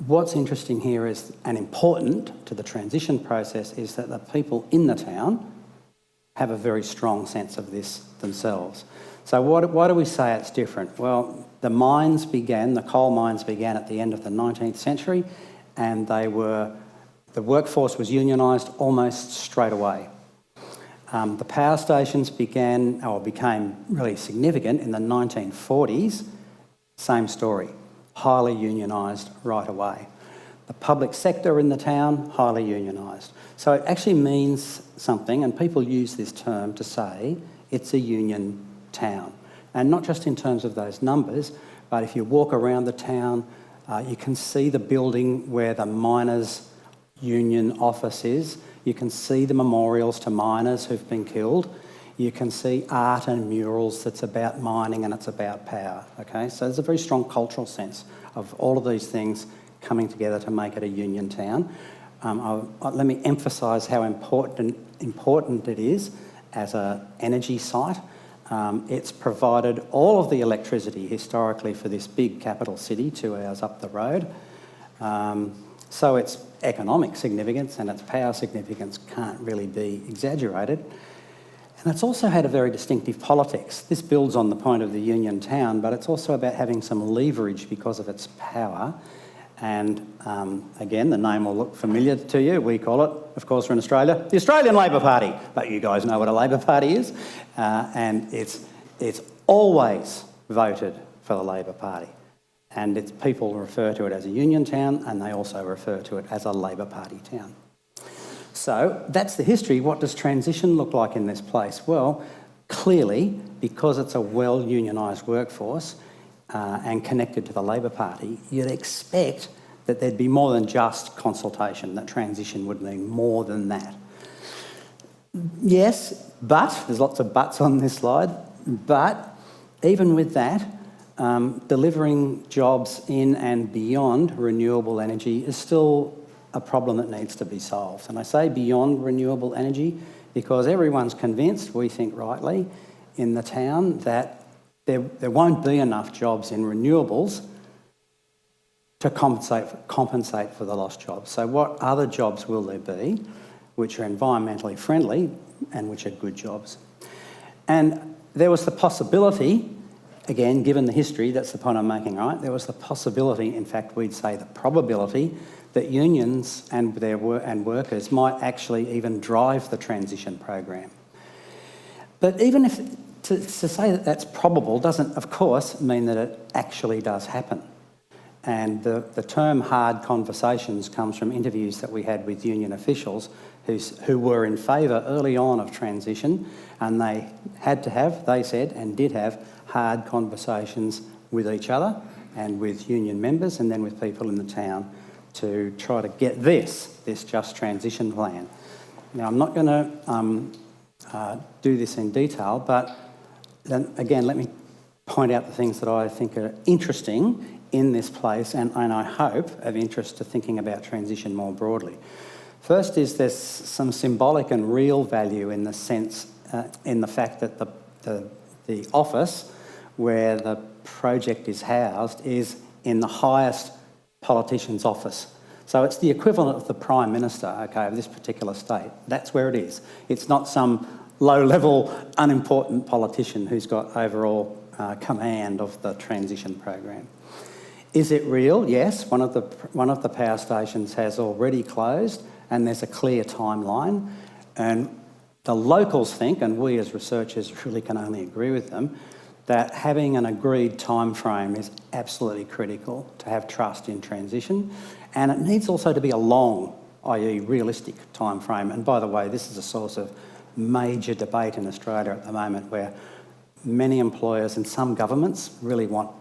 what's interesting here is, and important to the transition process, is that the people in the town have a very strong sense of this themselves. So why do we say it's different? Well, the coal mines began at the end of the 19th century and the workforce was unionised almost straight away. The power stations became really significant in the 1940s. Same story, highly unionised right away. The public sector in the town, highly unionised. So it actually means something, and people use this term to say it's a union town. And not just in terms of those numbers, but if you walk around the town, you can see the building where the miners' union office is. You can see the memorials to miners who've been killed. You can see art and murals that's about mining and it's about power, okay? So there's a very strong cultural sense of all of these things coming together to make it a union town. Let me emphasise how important it is as an energy site. It's provided all of the electricity historically for this big capital city 2 hours up the road. So its economic significance and its power significance can't really be exaggerated. And it's also had a very distinctive politics. This builds on the point of the union town, but it's also about having some leverage because of its power. And again, the name will look familiar to you. We call it, of course, we're in Australia, the Australian Labor Party. But you guys know what a Labor Party is. And it's always voted for the Labor Party. And its people refer to it as a union town, and they also refer to it as a Labor Party town. So that's the history. What does transition look like in this place? Well, clearly, because it's a well-unionised workforce, and connected to the Labor Party, you'd expect that there'd be more than just consultation, that transition would mean more than that. Yes, but, there's lots of buts on this slide, but even with that, delivering jobs in and beyond renewable energy is still a problem that needs to be solved. And I say beyond renewable energy because everyone's convinced, we think rightly, in the town that there won't be enough jobs in renewables to compensate for the lost jobs. So what other jobs will there be which are environmentally friendly and which are good jobs? And there was the possibility, again, given the history, that's the point I'm making, right? There was the possibility, in fact, we'd say the probability, that unions and workers might actually even drive the transition program. But even if to say that that's probable doesn't, of course, mean that it actually does happen. And the term hard conversations comes from interviews that we had with union officials who were in favour early on of transition, and they had to have, they said, and did have, hard conversations with each other and with union members and then with people in the town to try to get this just transition plan. Now, I'm not going to do this in detail, but then again, let me point out the things that I think are interesting in this place and I hope of interest to thinking about transition more broadly. First is there's some symbolic and real value in the sense, in the fact that the office where the project is housed is in the highest politician's office. So it's the equivalent of the Prime Minister, okay, of this particular state. That's where it is. It's not some low-level, unimportant politician who's got overall command of the transition program. Is it real? Yes. One of the power stations has already closed, and there's a clear timeline. And the locals think, and we as researchers really can only agree with them, that having an agreed time frame is absolutely critical to have trust in transition. And it needs also to be a long, i.e. realistic time frame. And by the way, this is a source of major debate in Australia at the moment, where many employers and some governments really want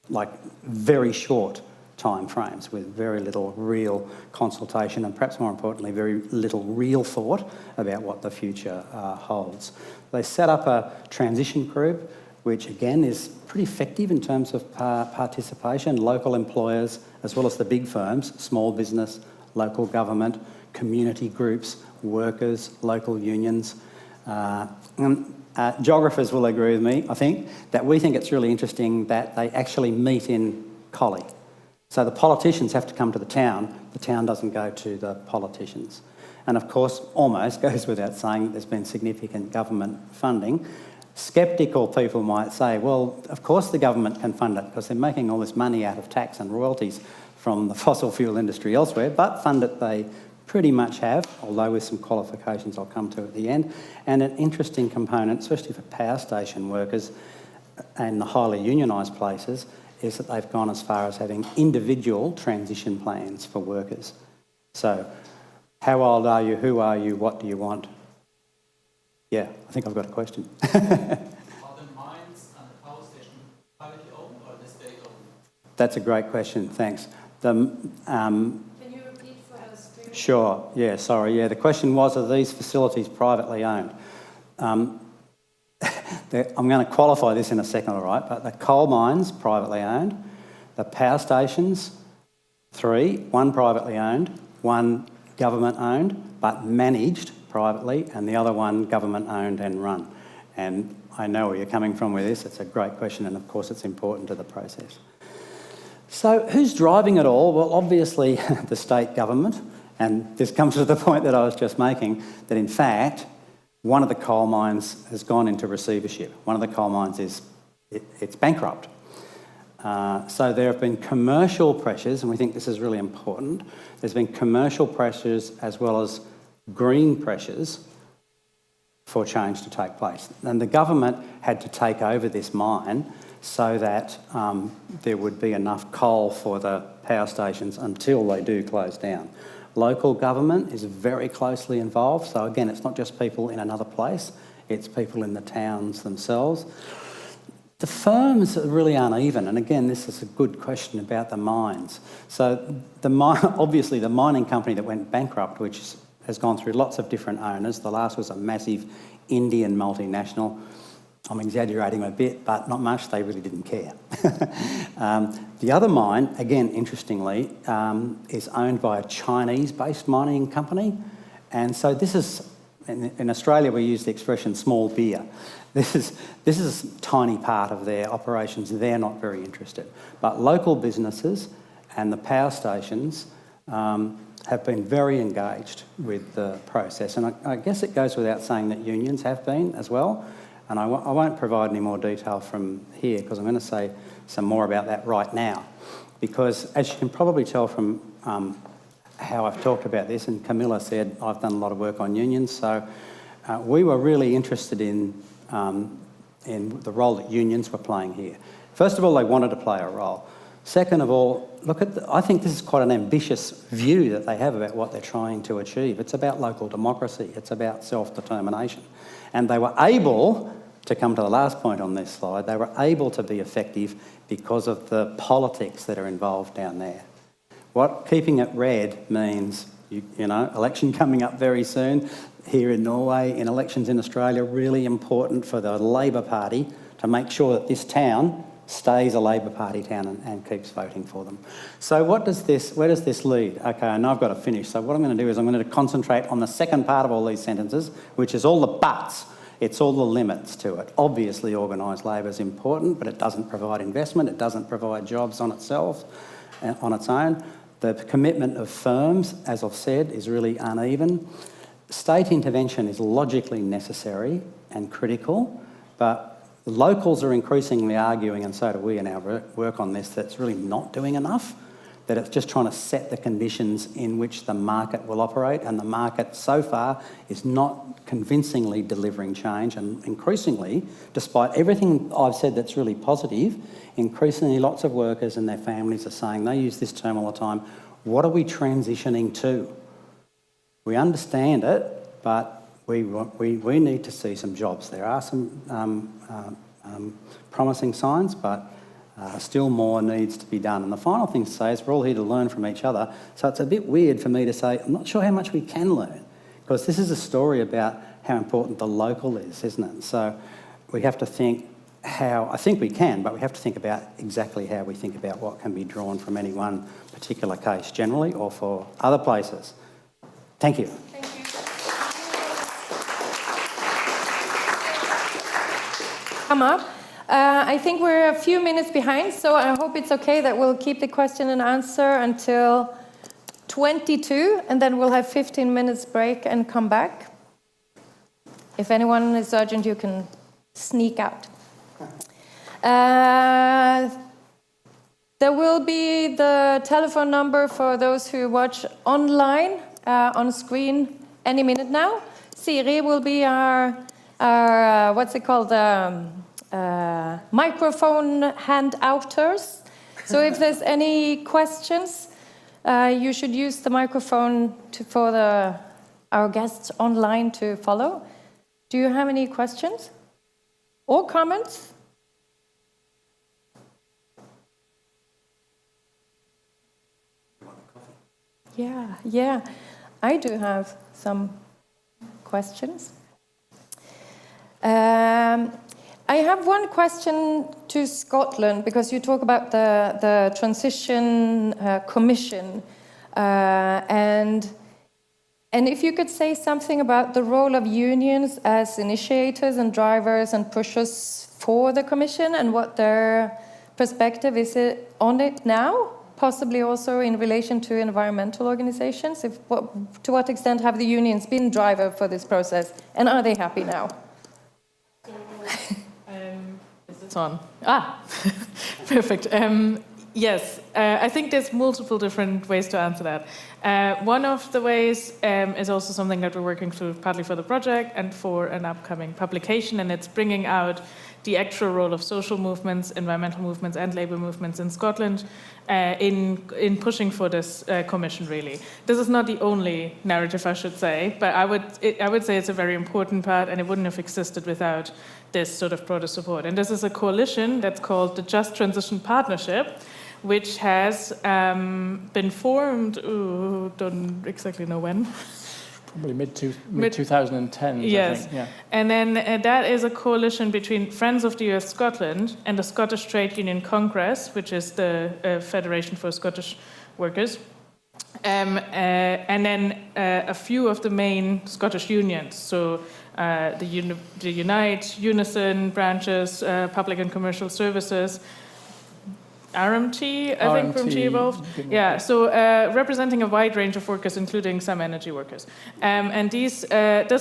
like very short time frames with very little real consultation and, perhaps more importantly, very little real thought about what the future holds. They set up a transition group, which again is pretty effective in terms of participation. Local employers, as well as the big firms, small business, local government, community groups, workers, local unions. Geographers will agree with me, I think, that we think it's really interesting that they actually meet in Collie. So the politicians have to come to the town doesn't go to the politicians. And of course, almost goes without saying that there's been significant government funding. Sceptical people might say, well, of course the government can fund it because they're making all this money out of tax and royalties from the fossil fuel industry elsewhere, but fund it they pretty much have, although with some qualifications I'll come to at the end. And an interesting component, especially for power station workers and the highly unionised places, is that they've gone as far as having individual transition plans for workers. So, how old are you? Who are you? What do you want? Yeah, I think I've got a question. Are the mines and the power station privately owned or the state owned? That's a great question, thanks. Can you repeat for us? Sure, yeah, sorry. Yeah, the question was, are these facilities privately owned? I'm going to qualify this in a second, all right, but the coal mines, privately owned. The power stations, 3, 1 privately owned, 1 government owned, but managed privately, and the other 1 government owned and run. And I know where you're coming from with this. It's a great question, and of course it's important to the process. So who's driving it all? Well, obviously the state government, and this comes to the point that I was just making, that in fact one of the coal mines has gone into receivership. One of the coal mines it's bankrupt. So there have been commercial pressures, and we think this is really important. There's been commercial pressures as well as green pressures for change to take place. And the government had to take over this mine so that there would be enough coal for the power stations until they do close down. Local government is very closely involved. So again, it's not just people in another place, it's people in the towns themselves. The firms are really uneven, and again, this is a good question about the mines. So obviously the mining company that went bankrupt, which has gone through lots of different owners. The last was a massive Indian multinational. I'm exaggerating a bit, but not much. They really didn't care. The other mine, again, interestingly, is owned by a Chinese-based mining company. And so this is, in Australia, we use the expression small beer. This is a tiny part of their operations. They're not very interested. But local businesses and the power stations have been very engaged with the process. And I guess it goes without saying that unions have been as well. And I won't provide any more detail from here because I'm going to say some more about that right now. Because as you can probably tell from how I've talked about this, and Camilla said I've done a lot of work on unions, so we were really interested in the role that unions were playing here. First of all, they wanted to play a role. Second of all, I think this is quite an ambitious view that they have about what they're trying to achieve. It's about local democracy. It's about self-determination. And they were able, to come to the last point on this slide, they were able to be effective because of the politics that are involved down there. What keeping it red means, you know, election coming up very soon here in Norway, in elections in Australia, really important for the Labor Party to make sure that this town stays a Labor Party town and keeps voting for them. So where does this lead? Okay, I know I've got to finish. So what I'm going to do is I'm going to concentrate on the second part of all these sentences, which is all the buts It's all the limits to it. Obviously, organised labour is important, but it doesn't provide investment, it doesn't provide jobs on itself, on its own. The commitment of firms, as I've said, is really uneven. State intervention is logically necessary and critical, but the locals are increasingly arguing, and so do we in our work on this, that it's really not doing enough, that it's just trying to set the conditions in which the market will operate, and the market so far is not convincingly delivering change, and increasingly, despite everything I've said that's really positive, increasingly lots of workers and their families are saying, they use this term all the time, what are we transitioning to? We understand it, but we need to see some jobs. There are some promising signs, but still more needs to be done. And the final thing to say is we're all here to learn from each other, so it's a bit weird for me to say, I'm not sure how much we can learn, because this is a story about how important the local is, isn't it? So we have to think how, I think we can, but we have to think about exactly how we think about what can be drawn from any one particular case generally or for other places. Thank you. Come up. I think we're a few minutes behind, so I hope it's okay that we'll keep the question and answer until 22, and then we'll have 15 minutes break and come back. If anyone is urgent, you can sneak out. There will be the telephone number for those who watch online on screen any minute now. Siri will be our what's it called, microphone handouters. So if there's any questions, you should use the microphone for our guests online to follow. Do you have any questions or comments? Yeah, I do have some questions. I have one question to Scotland, because you talk about the Transition Commission, and if you could say something about the role of unions as initiators and drivers and pushers for the Commission, and what their perspective is on it now, possibly also in relation to environmental organizations. To what extent have the unions been driver for this process, and are they happy now? Is it on? Perfect. Yes, I think there's multiple different ways to answer that. One of the ways is also something that we're working through partly for the project and for an upcoming publication, and it's bringing out the actual role of social movements, environmental movements, and labour movements in Scotland in pushing for this commission, really. This is not the only narrative, I should say, but I would say it's a very important part, and it wouldn't have existed without this sort of broader support. And this is a coalition that's called the Just Transition Partnership, which has been formed, don't exactly know when. Probably mid-2010s, yes. I think. Yeah. And then that is a coalition between Friends of the Earth Scotland and the Scottish Trade Union Congress, which is the Federation for Scottish Workers, and then a few of the main Scottish unions, so the Unite, Unison branches, Public and Commercial Services, RMT, I think, from G Evolved. Yeah, so representing a wide range of workers, including some energy workers. And this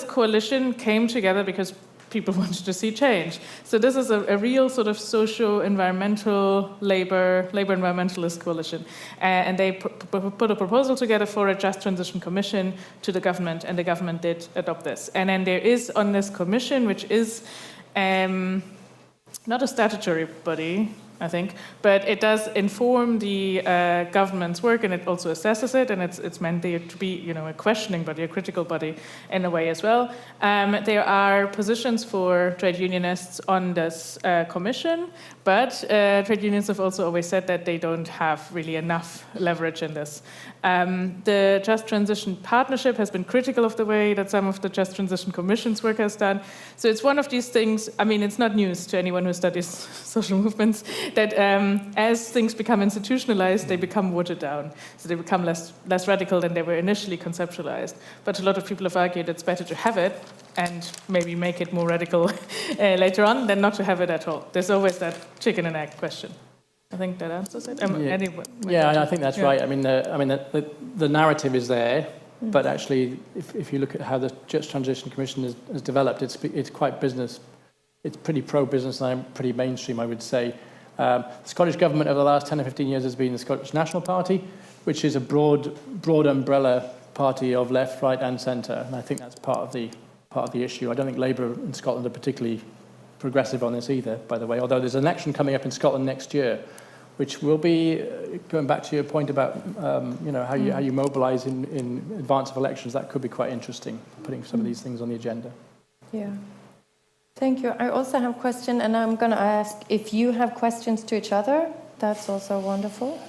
coalition came together because people wanted to see change. So this is a real sort of socio-environmental labor environmentalist coalition. And they put a proposal together for a Just Transition Commission to the government, and the government did adopt this. And then there is on this commission, which is not a statutory body, I think, but it does inform the government's work, and it also assesses it, and it's meant there to be, a questioning body, a critical body in a way as well. There are positions for trade unionists on this commission, but trade unions have also always said that they don't have really enough leverage in this. The Just Transition Partnership has been critical of the way that some of the Just Transition Commission's work has done. So it's one of these things, it's not news to anyone who studies social movements, that as things become institutionalized, they become watered down. So they become less radical than they were initially conceptualized. But a lot of people have argued it's better to have it and maybe make it more radical later on than not to have it at all. There's always that chicken and egg question. I think that answers it. Anyway, I think that's right. I mean, the narrative is there, but actually, if you look at how the Just Transition Commission has developed, it's quite business. It's pretty pro-business and pretty mainstream, I would say. The Scottish Government over the last 10 or 15 years has been the Scottish National Party, which is a broad umbrella party of left, right and centre, and I think that's part of the issue. I don't think Labour in Scotland are particularly progressive on this either, by the way, although there's an election coming up in Scotland next year, which will be, going back to your point about how you mobilise in advance of elections, that could be quite interesting, putting some of these things on the agenda. Yeah. Thank you. I also have a question, and I'm going to ask if you have questions to each other. That's also wonderful.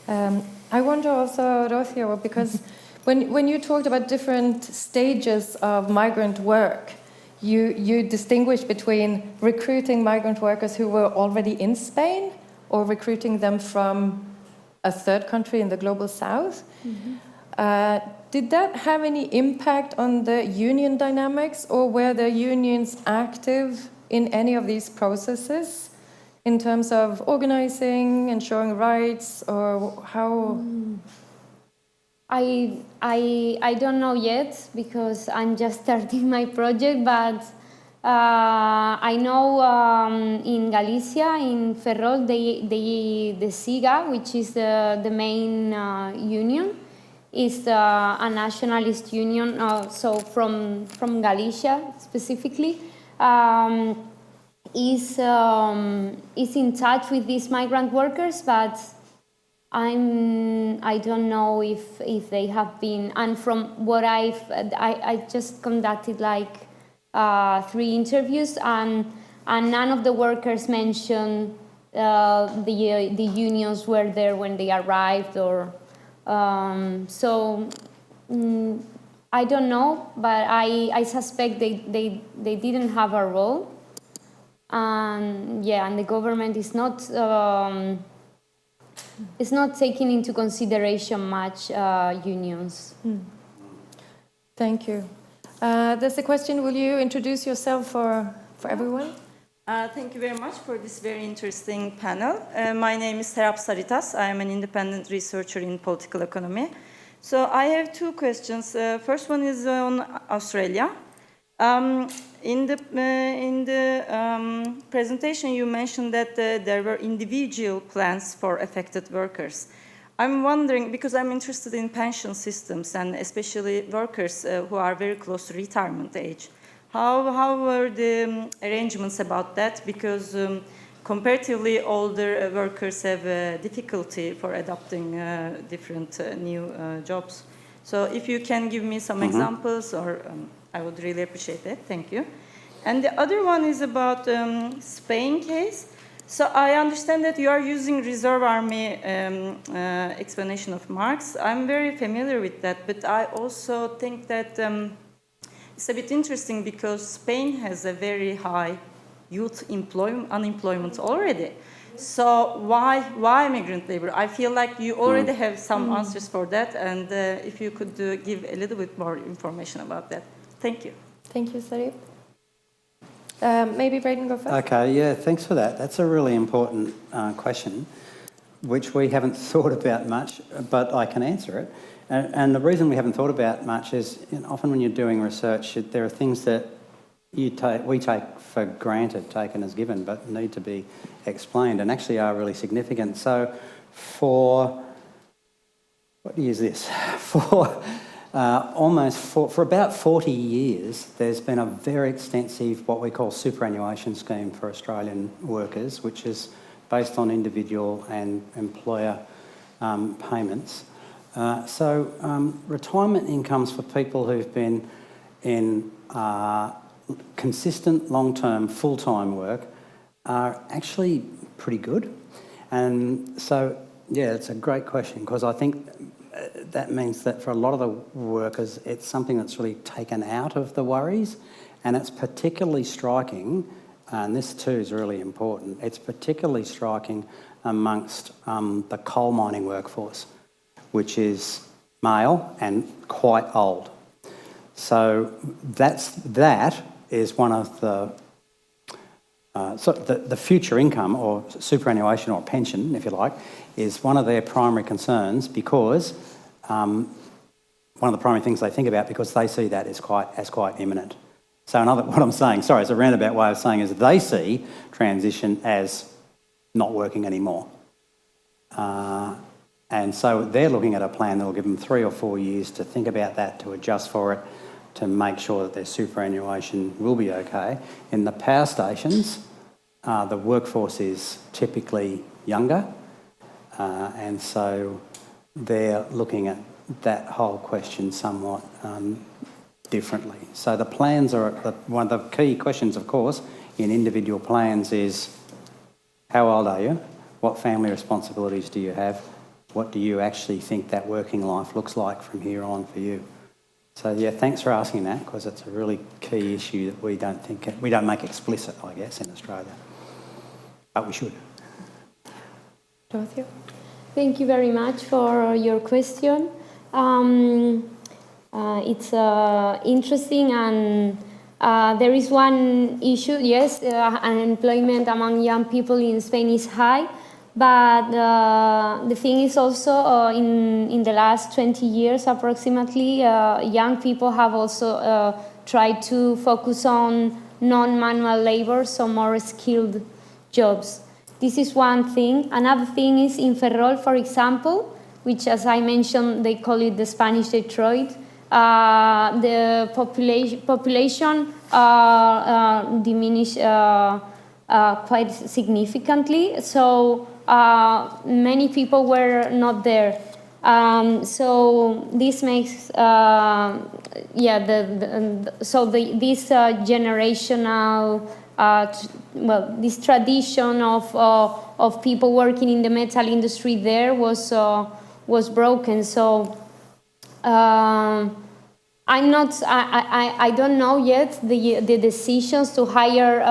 I wonder also, Rocio, because when you talked about different stages of migrant work, you distinguish between recruiting migrant workers who were already in Spain or recruiting them from a third country in the global south. Did that have any impact on the union dynamics, or were the unions active in any of these processes in terms of organizing, ensuring rights, or how? I don't know yet because I'm just starting my project, but I know in Galicia, in Ferrol, the SIGA, which is the main union, is a nationalist union, so from Galicia specifically, is in touch with these migrant workers, but I don't know if they have been. And from what I just conducted like 3 interviews, and none of the workers mentioned the unions were there when they arrived, or I don't know, but I suspect they didn't have a role, and the government is not taking into consideration much unions. Thank you. There's a question. Will you introduce yourself for everyone? Thank you very much for this very interesting panel. My name is Serap Saritas. I am an independent researcher in political economy. So I have 2 questions. First one is on Australia. In the presentation, you mentioned that there were individual plans for affected workers. I'm wondering, because I'm interested in pension systems and especially workers who are very close to retirement age. How were the arrangements about that? Because comparatively older workers have difficulty for adopting different new jobs. So if you can give me some examples, or I would really appreciate that. Thank you. And the other one is about Spain case. So I understand that you are using Reserve Army explanation of Marx. I'm very familiar with that, but I also think that it's a bit interesting because Spain has a very high youth unemployment already. So why migrant labor? I feel like you already have some answers for that, and if you could give a little bit more information about that. Thank you. Thank you, Sarip. Maybe Braden go first. Okay, yeah, thanks for that. That's a really important question, which we haven't thought about much, but I can answer it. And the reason we haven't thought about much is often when you're doing research, there are things that we take for granted, taken as given, but need to be explained and actually are really significant. So for about 40 years, there's been a very extensive what we call superannuation scheme for Australian workers, which is based on individual and employer payments. So retirement incomes for people who've been in consistent long-term full-time work are actually pretty good. And so, yeah, it's a great question, because I think that means that for a lot of the workers, it's something that's really taken out of the worries, and it's particularly striking, and this too is really important, it's particularly striking amongst the coal mining workforce, which is male and quite old. So that is one of the the future income or superannuation or pension, if you like, is one of their primary concerns because one of the primary things they think about because they see that as quite imminent. So what I'm saying, sorry, it's a roundabout way of saying is they see transition as not working anymore. And so they're looking at a plan that will give them 3 or 4 years to think about that, to adjust for it, to make sure that their superannuation will be okay. In the power stations, the workforce is typically younger, and so they're looking at that whole question somewhat differently. So the plans are, one of the key questions, of course, in individual plans is how old are you? What family responsibilities do you have? What do you actually think that working life looks like from here on for you? So yeah, thanks for asking that because it's a really key issue that we don't make explicit, I guess, in Australia, but we should. Dorothea? Thank you very much for your question. It's interesting, and there is one issue. Yes, unemployment among young people in Spain is high, but the thing is also in the last 20 years approximately, young people have also tried to focus on non-manual labor, so more skilled jobs. This is one thing. Another thing is in Ferrol, for example, which, as I mentioned, they call it the Spanish Detroit. The population diminished quite significantly, so many people were not there. So this makes, this generational, this tradition of people working in the metal industry there was broken. So I don't know yet the decisions to hire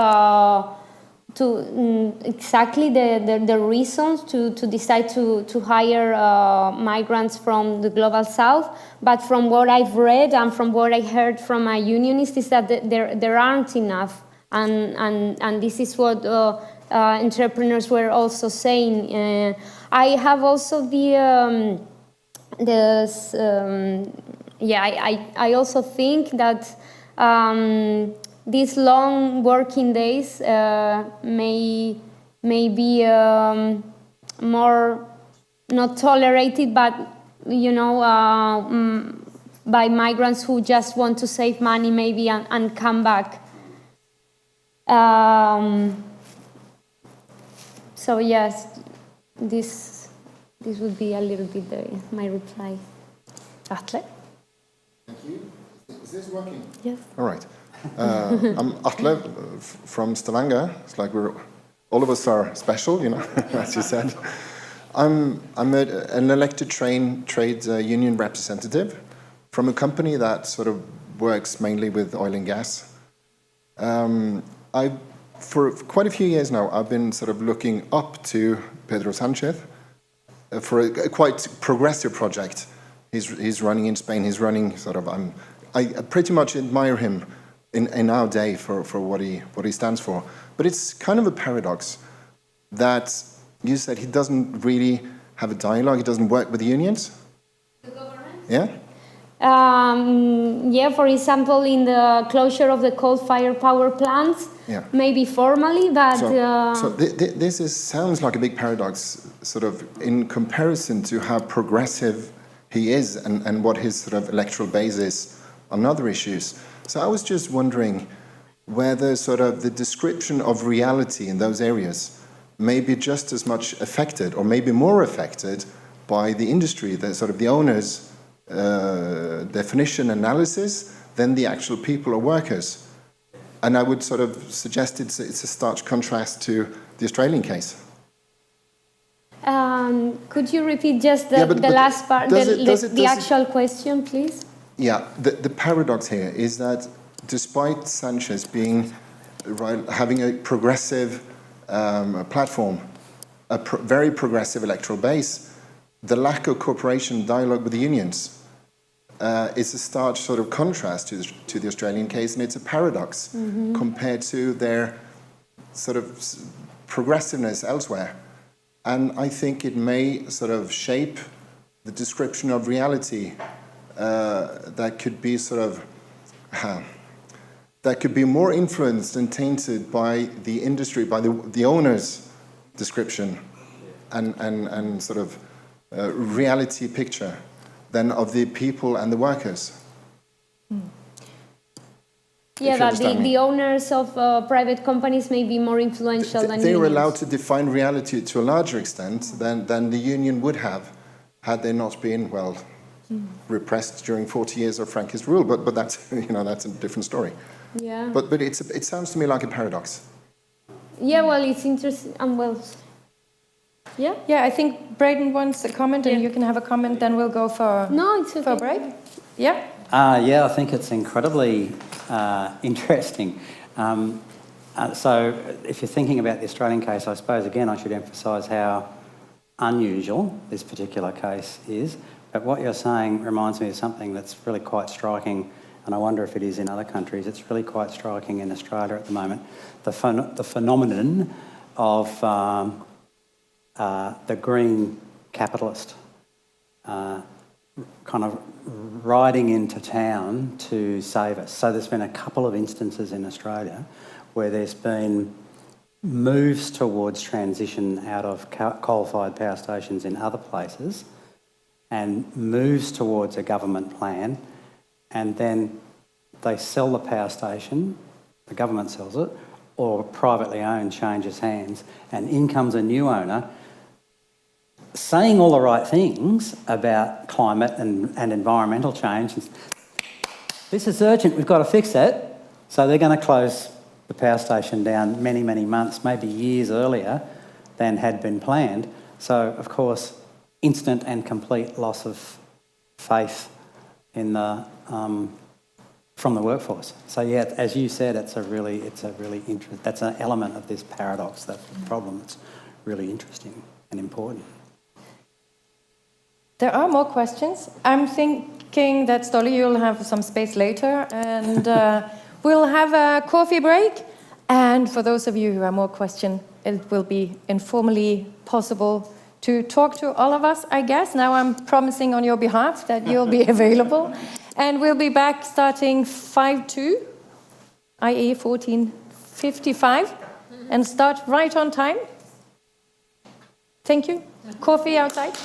exactly the reasons to decide to hire migrants from the global south, but from what I've read and from what I heard from a unionist is that there aren't enough, and this is what entrepreneurs were also saying. I have also I also think that these long working days may be more not tolerated, but by migrants who just want to save money maybe and come back. So yes, this would be a little bit my reply. Atle? Thank you. Is this working? Yes. All right. I'm Atle from Stavanger. It's like all of us are special, as you said. I'm an elected trade union representative from a company that sort of works mainly with oil and gas. For quite a few years now, I've been sort of looking up to Pedro Sanchez for a quite progressive project he's running in Spain. He's running sort of. I pretty much admire him in our day for what he stands for. But it's kind of a paradox that you said he doesn't really have a dialogue. He doesn't work with the unions. The government? Yeah. For example, in the closure of the coal-fired power plants, maybe formally, but... This sounds like a big paradox, sort of, in comparison to how progressive he is and what his sort of electoral base is on other issues. So I was just wondering whether sort of the description of reality in those areas may be just as much affected or maybe more affected by the industry, the owners' definition analysis than the actual people or workers. And I would sort of suggest it's a stark contrast to the Australian case. Could you repeat just the last part, the actual question, please? Yeah, the paradox here is that despite Sanchez having a progressive platform, very progressive electoral base, the lack of cooperation dialogue with the unions is a stark sort of contrast to the Australian case, and it's a paradox compared to their sort of progressiveness elsewhere. And I think it may sort of shape the description of reality that could be sort of that could be more influenced and tainted by the industry, by the owner's description and sort of reality picture than of the people and the workers. Yeah, that the owners of private companies may be more influential than they were unions. allowed to define reality to a larger extent than the union would have had they not been, well, repressed during 40 years of Frankist rule. But that's, that's a different story. Yeah. But it sounds to me like a paradox. Yeah, well, it's interesting. Yeah? Yeah, I think Braden wants a comment, and you can have a comment, then we'll go for, it's okay. for a break. Yeah? Yeah, I think it's incredibly interesting. So if you're thinking about the Australian case, I suppose, again, I should emphasise how unusual this particular case is. But what you're saying reminds me of something that's really quite striking, and I wonder if it is in other countries. It's really quite striking in Australia at the moment. The phenomenon of the green capitalist kind of riding into town to save us. So there's been a couple of instances in Australia where there's been moves towards transition out of coal-fired power stations in other places and moves towards a government plan, and then they sell the power station, the government sells it, or privately owned changes hands, and in comes a new owner saying all the right things about climate and environmental change. This is urgent, we've got to fix it. So they're going to close the power station down many, many months, maybe years earlier than had been planned. So, of course, instant and complete loss of faith in the from the workforce. So yeah, as you said, that's an element of this paradox, that problem. It's really interesting and important. There are more questions. I'm thinking that, Stolly, you'll have some space later, and we'll have a coffee break. And for those of you who have more questions, it will be informally possible to talk to all of us, I guess. Now I'm promising on your behalf that you'll be available. And we'll be back starting 5:02, i.e. 14:55, and start right on time. Thank you. Coffee outside.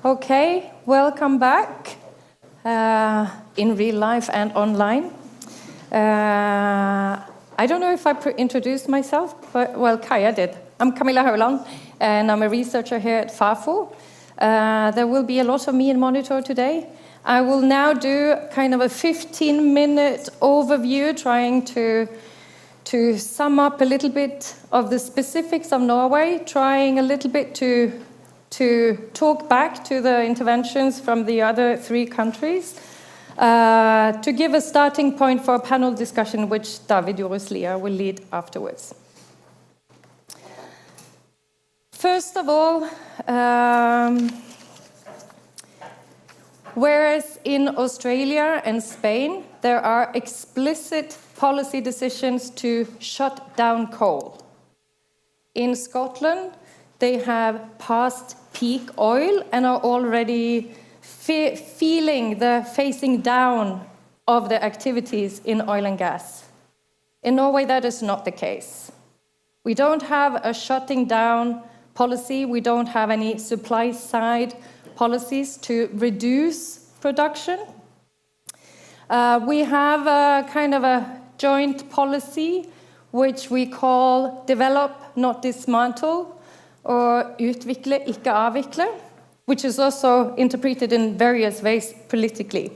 Okay, welcome back in real life and online. I don't know if I introduced myself, but well, Kaja did. I'm Camilla Hauland, and I'm a researcher here at FAFO. There will be a lot of me in monitor today. I will now do kind of a 15-minute overview, trying to sum up a little bit of the specifics of Norway, trying a little bit to talk back to the interventions from the other 3 countries, to give a starting point for a panel discussion, which David Joruslia will lead afterwards. First of all, whereas in Australia and Spain, there are explicit policy decisions to shut down coal. In Scotland, they have passed peak oil and are already feeling the phasing down of the activities in oil and gas. In Norway, that is not the case. We don't have a shutting down policy. We don't have any supply side policies to reduce production. We have a kind of a joint policy which we call develop, not dismantle, or utvikle, ikke avvikle, which is also interpreted in various ways politically.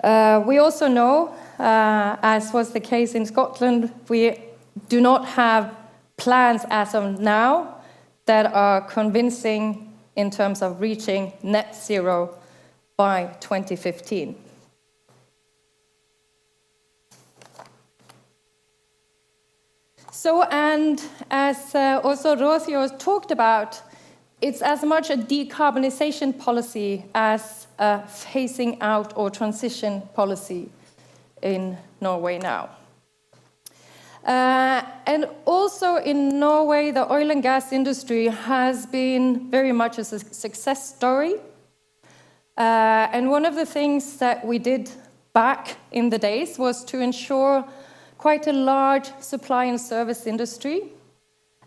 We also know, as was the case in Scotland, we do not have plans as of now that are convincing in terms of reaching net zero by 2015. So, and as also Rocio talked about, it's as much a decarbonization policy as a phasing out or transition policy in Norway now. And also in Norway, the oil and gas industry has been very much a success story. And one of the things that we did back in the days was to ensure quite a large supply and service industry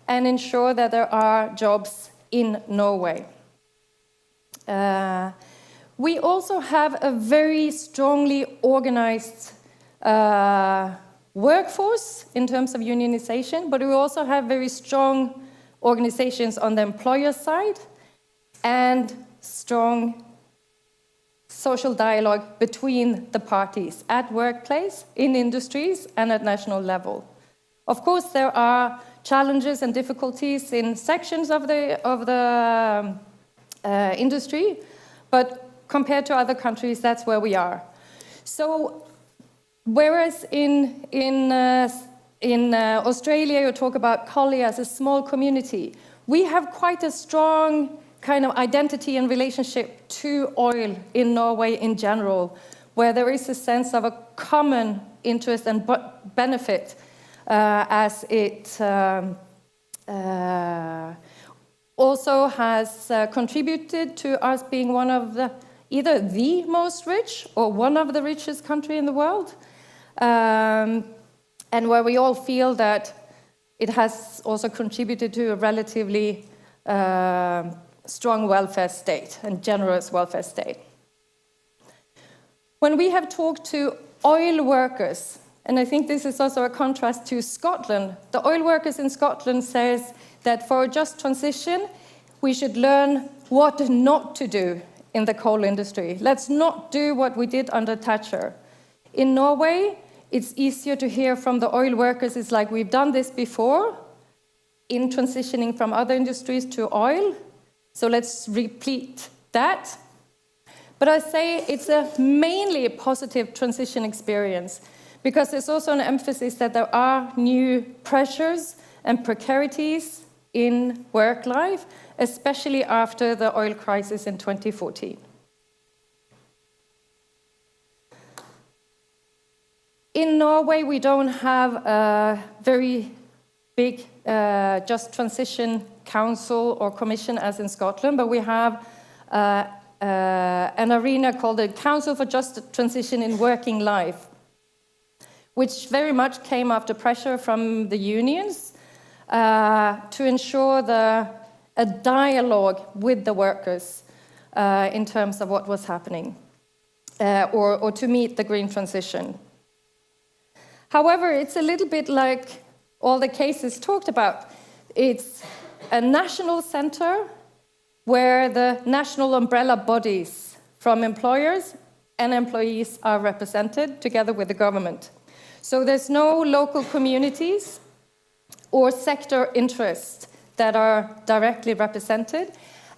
and ensure that there are jobs in Norway. We also have a very strongly organized workforce in terms of unionization, but we also have very strong organizations on the employer side and strong social dialogue between the parties at workplace, in industries, and at national level. Of course, there are challenges and difficulties in sections of the industry, but compared to other countries, that's where we are. So, whereas in Australia, you talk about Collie as a small community, we have quite a strong kind of identity and relationship to oil in Norway in general, where there is a sense of a common interest and benefit as it also has contributed to us being one of the, either the most rich or one of the richest countries in the world, and where we all feel that it has also contributed to a relatively strong welfare state and generous welfare state. When we have talked to oil workers, and I think this is also a contrast to Scotland, the oil workers in Scotland says that for a just transition, we should learn what not to do in the coal industry. Let's not do what we did under Thatcher. In Norway, it's easier to hear from the oil workers, it's like we've done this before in transitioning from other industries to oil, so let's repeat that. But I say it's a mainly positive transition experience because there's also an emphasis that there are new pressures and precarities in work life, especially after the oil crisis in 2014. In Norway, we don't have a very big just transition council or commission as in Scotland, but we have an arena called the Council for Just Transition in Working Life, which very much came after pressure from the unions to ensure a dialogue with the workers in terms of what was happening, or to meet the green transition. However, it's a little bit like all the cases talked about. It's a national center where the national umbrella bodies from employers and employees are represented together with the government. So there's no local communities or sector interests that are directly represented,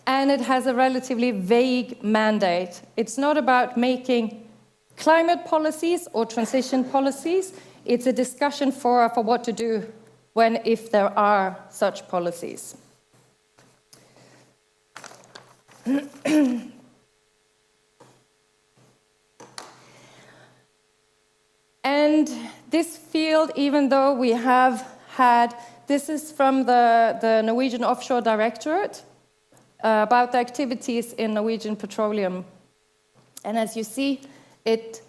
and it has a relatively vague mandate. It's not about making climate policies or transition policies. It's a discussion for what to do if there are such policies. And this field, even though we have had, this is from the Norwegian Offshore Directorate, about the activities in Norwegian petroleum. And as you see, it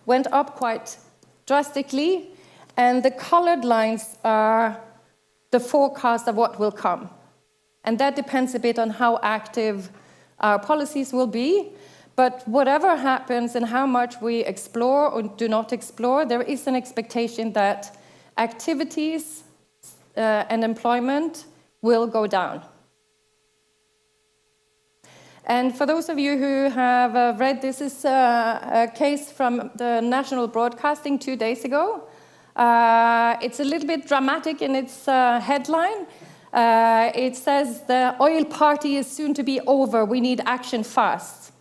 went up quite drastically, and the colored lines are the forecast of what will come. And that depends a bit on how active our policies will be. But whatever happens and how much we explore or do not explore, there is an expectation that activities and employment will go down. And for those of you who have read, this is a case from the National Broadcasting 2 days ago. It's a little bit dramatic in its headline. It says, "The oil party is soon to be over. We need action fast."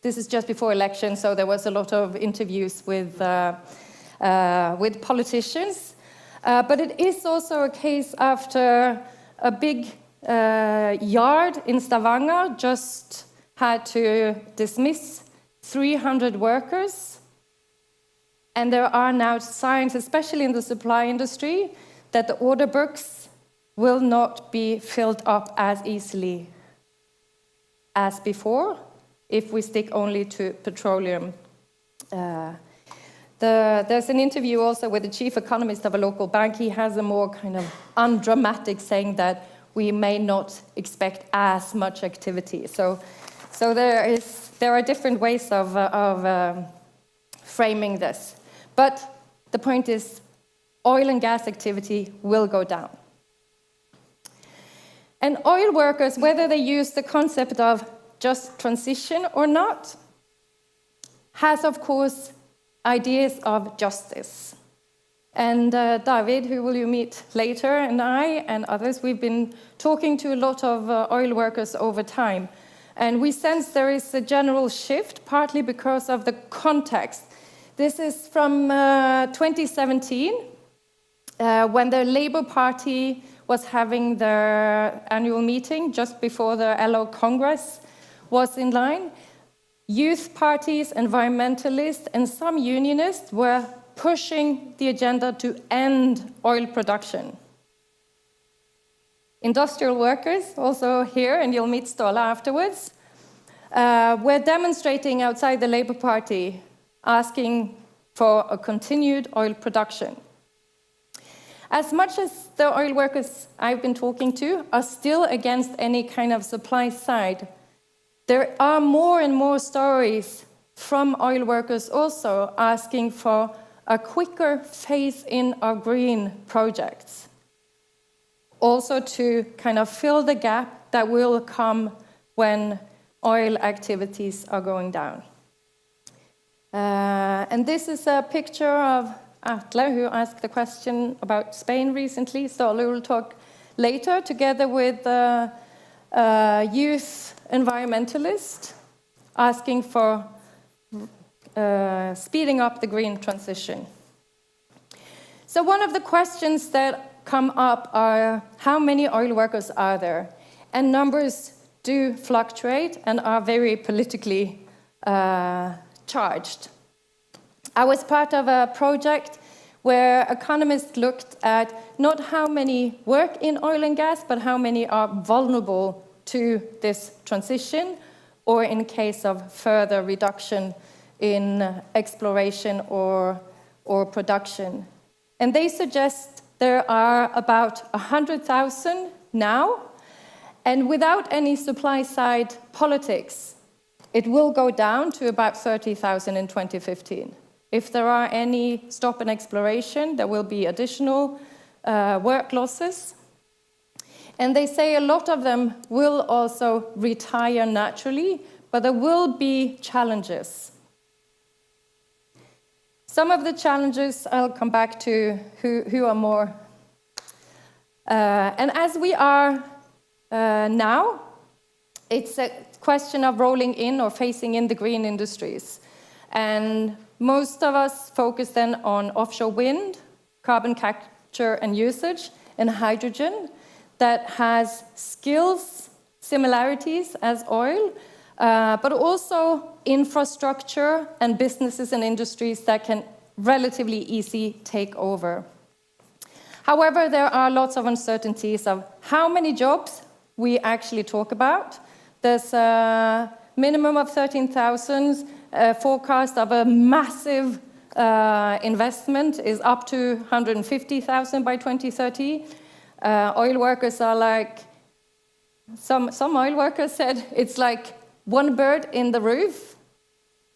This is just before election, so there was a lot of interviews with politicians. But it is also a case after a big yard in Stavanger just had to dismiss 300 workers. And there are now signs, especially in the supply industry, that the order books will not be filled up as easily as before if we stick only to petroleum. There's an interview also with the chief economist of a local bank. He has a more kind of undramatic saying that we may not expect as much activity. So there are different ways of framing this. But the point is, oil and gas activity will go down. And oil workers, whether they use the concept of just transition or not, has, of course, ideas of justice. And David, who will you meet later, and I and others, we've been talking to a lot of oil workers over time. And we sense there is a general shift, partly because of the context. This is from 2017, when the Labour Party was having their annual meeting just before the LO Congress was in line. Youth parties, environmentalists, and some unionists were pushing the agenda to end oil production. Industrial workers, also here, and you'll meet Ståle afterwards, were demonstrating outside the Labour Party, asking for a continued oil production. As much as the oil workers I've been talking to are still against any kind of supply side, there are more and more stories from oil workers also asking for a quicker phase-in of green projects. Also to kind of fill the gap that will come when oil activities are going down. And this is a picture of Atle, who asked the question about Spain recently. Ståle will talk later, together with a youth environmentalist asking for speeding up the green transition. So one of the questions that come up are, how many oil workers are there? And numbers do fluctuate and are very politically charged. I was part of a project where economists looked at not how many work in oil and gas, but how many are vulnerable to this transition, or in case of further reduction in exploration or production. And they suggest there are about 100,000 now, and without any supply-side politics, it will go down to about 30,000 in 2015. If there are any stop in exploration, there will be additional work losses. And they say a lot of them will also retire naturally, but there will be challenges. Some of the challenges I'll come back to who are more. And as we are now, it's a question of rolling in or phasing in the green industries. And most of us focus then on offshore wind, carbon capture and usage, and hydrogen that has skills, similarities as oil, but also infrastructure and businesses and industries that can relatively easily take over. However, there are lots of uncertainties of how many jobs we actually talk about. There's a minimum of 13,000, forecast of a massive investment is up to 150,000 by 2030. Oil workers are like, some oil workers said it's like one bird in the roof,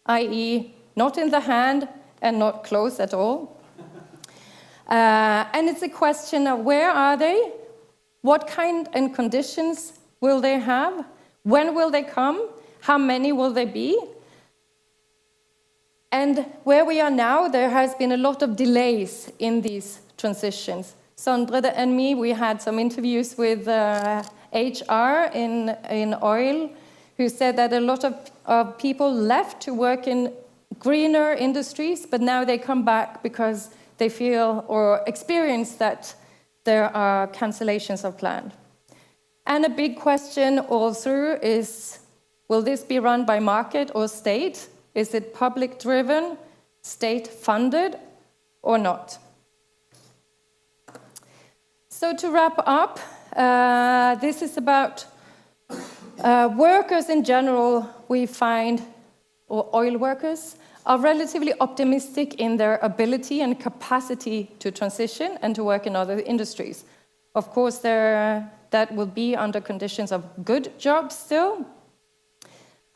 i.e. not in the hand and not close at all. And it's a question of where are they? What kind and conditions will they have? When will they come? How many will they be? And where we are now, there has been a lot of delays in these transitions. Sondre and me, we had some interviews with HR in oil, who said that a lot of people left to work in greener industries, but now they come back because they feel or experience that there are cancellations of plans. And a big question all through is, will this be run by market or state? Is it public-driven, state-funded, or not? So to wrap up, this is about workers in general, we find, or oil workers, are relatively optimistic in their ability and capacity to transition and to work in other industries. Of course, that will be under conditions of good jobs still.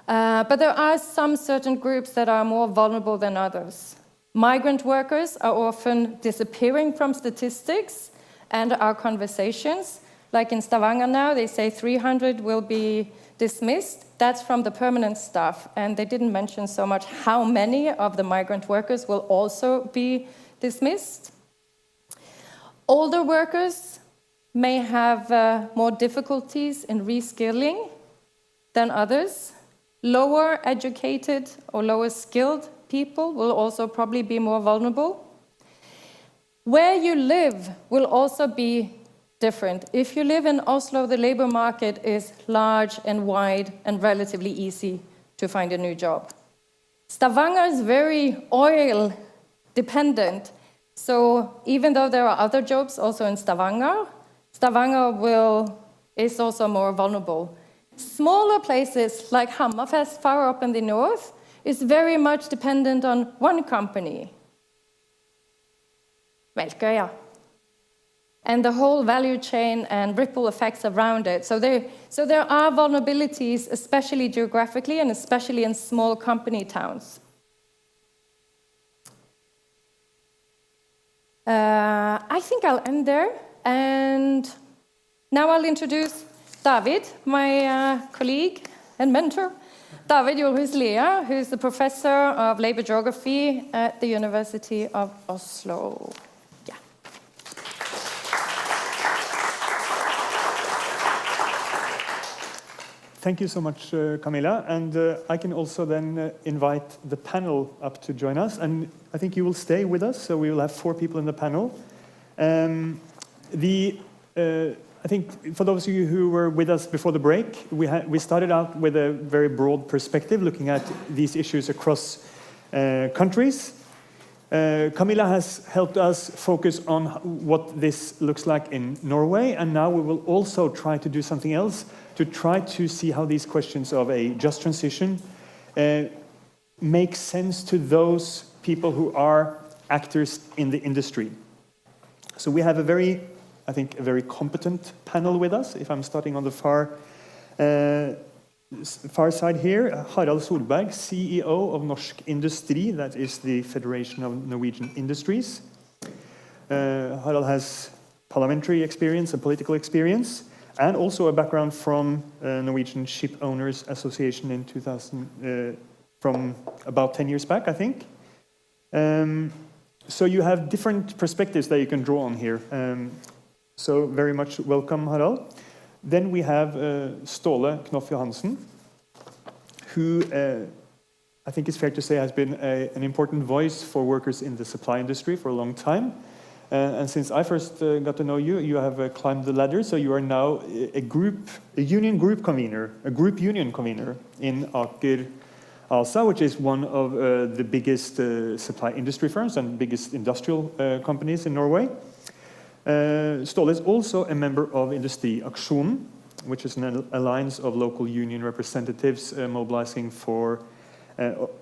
But there are some certain groups that are more vulnerable than others. Migrant workers are often disappearing from statistics and our conversations. Like in Stavanger now, they say 300 will be dismissed. That's from the permanent staff, and they didn't mention so much how many of the migrant workers will also be dismissed. Older workers may have more difficulties in reskilling than others. Lower educated or lower skilled people will also probably be more vulnerable. Where you live will also be different. If you live in Oslo, the labor market is large and wide and relatively easy to find a new job. Stavanger is very oil dependent. So even though there are other jobs also in Stavanger, Stavanger is also more vulnerable. Smaller places like Hammerfest, far up in the north, is very much dependent on one company, Melkøya, and the whole value chain and ripple effects around it. So there are vulnerabilities, especially geographically and especially in small company towns. I think I'll end there, and now I'll introduce David, my colleague and mentor, David Jorhus Lea, who's the professor of labor geography at the University of Oslo. Yeah. Thank you so much, Camilla. And I can also then invite the panel up to join us. And I think you will stay with us, so we will have 4 people in the panel. I think for those of you who were with us before the break, we started out with a very broad perspective, looking at these issues across countries. Camilla has helped us focus on what this looks like in Norway, and now we will also try to do something else to try to see how these questions of a just transition make sense to those people who are actors in the industry. So we have a very competent panel with us. If I'm starting on the far far side here, Harald Solberg, CEO of Norsk Industri, that is the Federation of Norwegian Industries. Harald has parliamentary experience and political experience, and also a background from Norwegian Ship Owners Association in 2000, from about 10 years back, I think. So you have different perspectives that you can draw on here. So very much welcome, Harald. Then we have Ståle Knoff Johansen, who I think it's fair to say has been an important voice for workers in the supply industry for a long time. And since I first got to know you, you have climbed the ladder, so you are now a union convener in Aker ASA, which is one of the biggest supply industry firms and biggest industrial companies in Norway. Ståle is also a member of Industriaksjonen, which is an alliance of local union representatives mobilizing for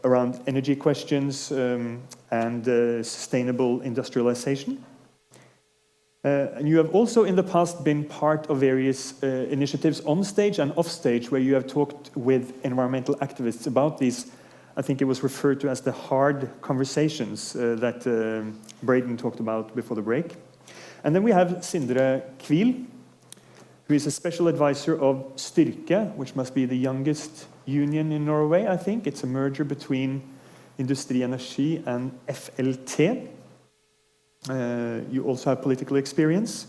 around energy questions and sustainable industrialization. And you have also in the past been part of various initiatives on stage and off stage where you have talked with environmental activists about these, I think it was referred to as the hard conversations that Braden talked about before the break. And then we have Sindre Kvil, who is a special advisor of Styrke, which must be the youngest union in Norway, I think. It's a merger between Industri Energi and FLT. You also have political experience.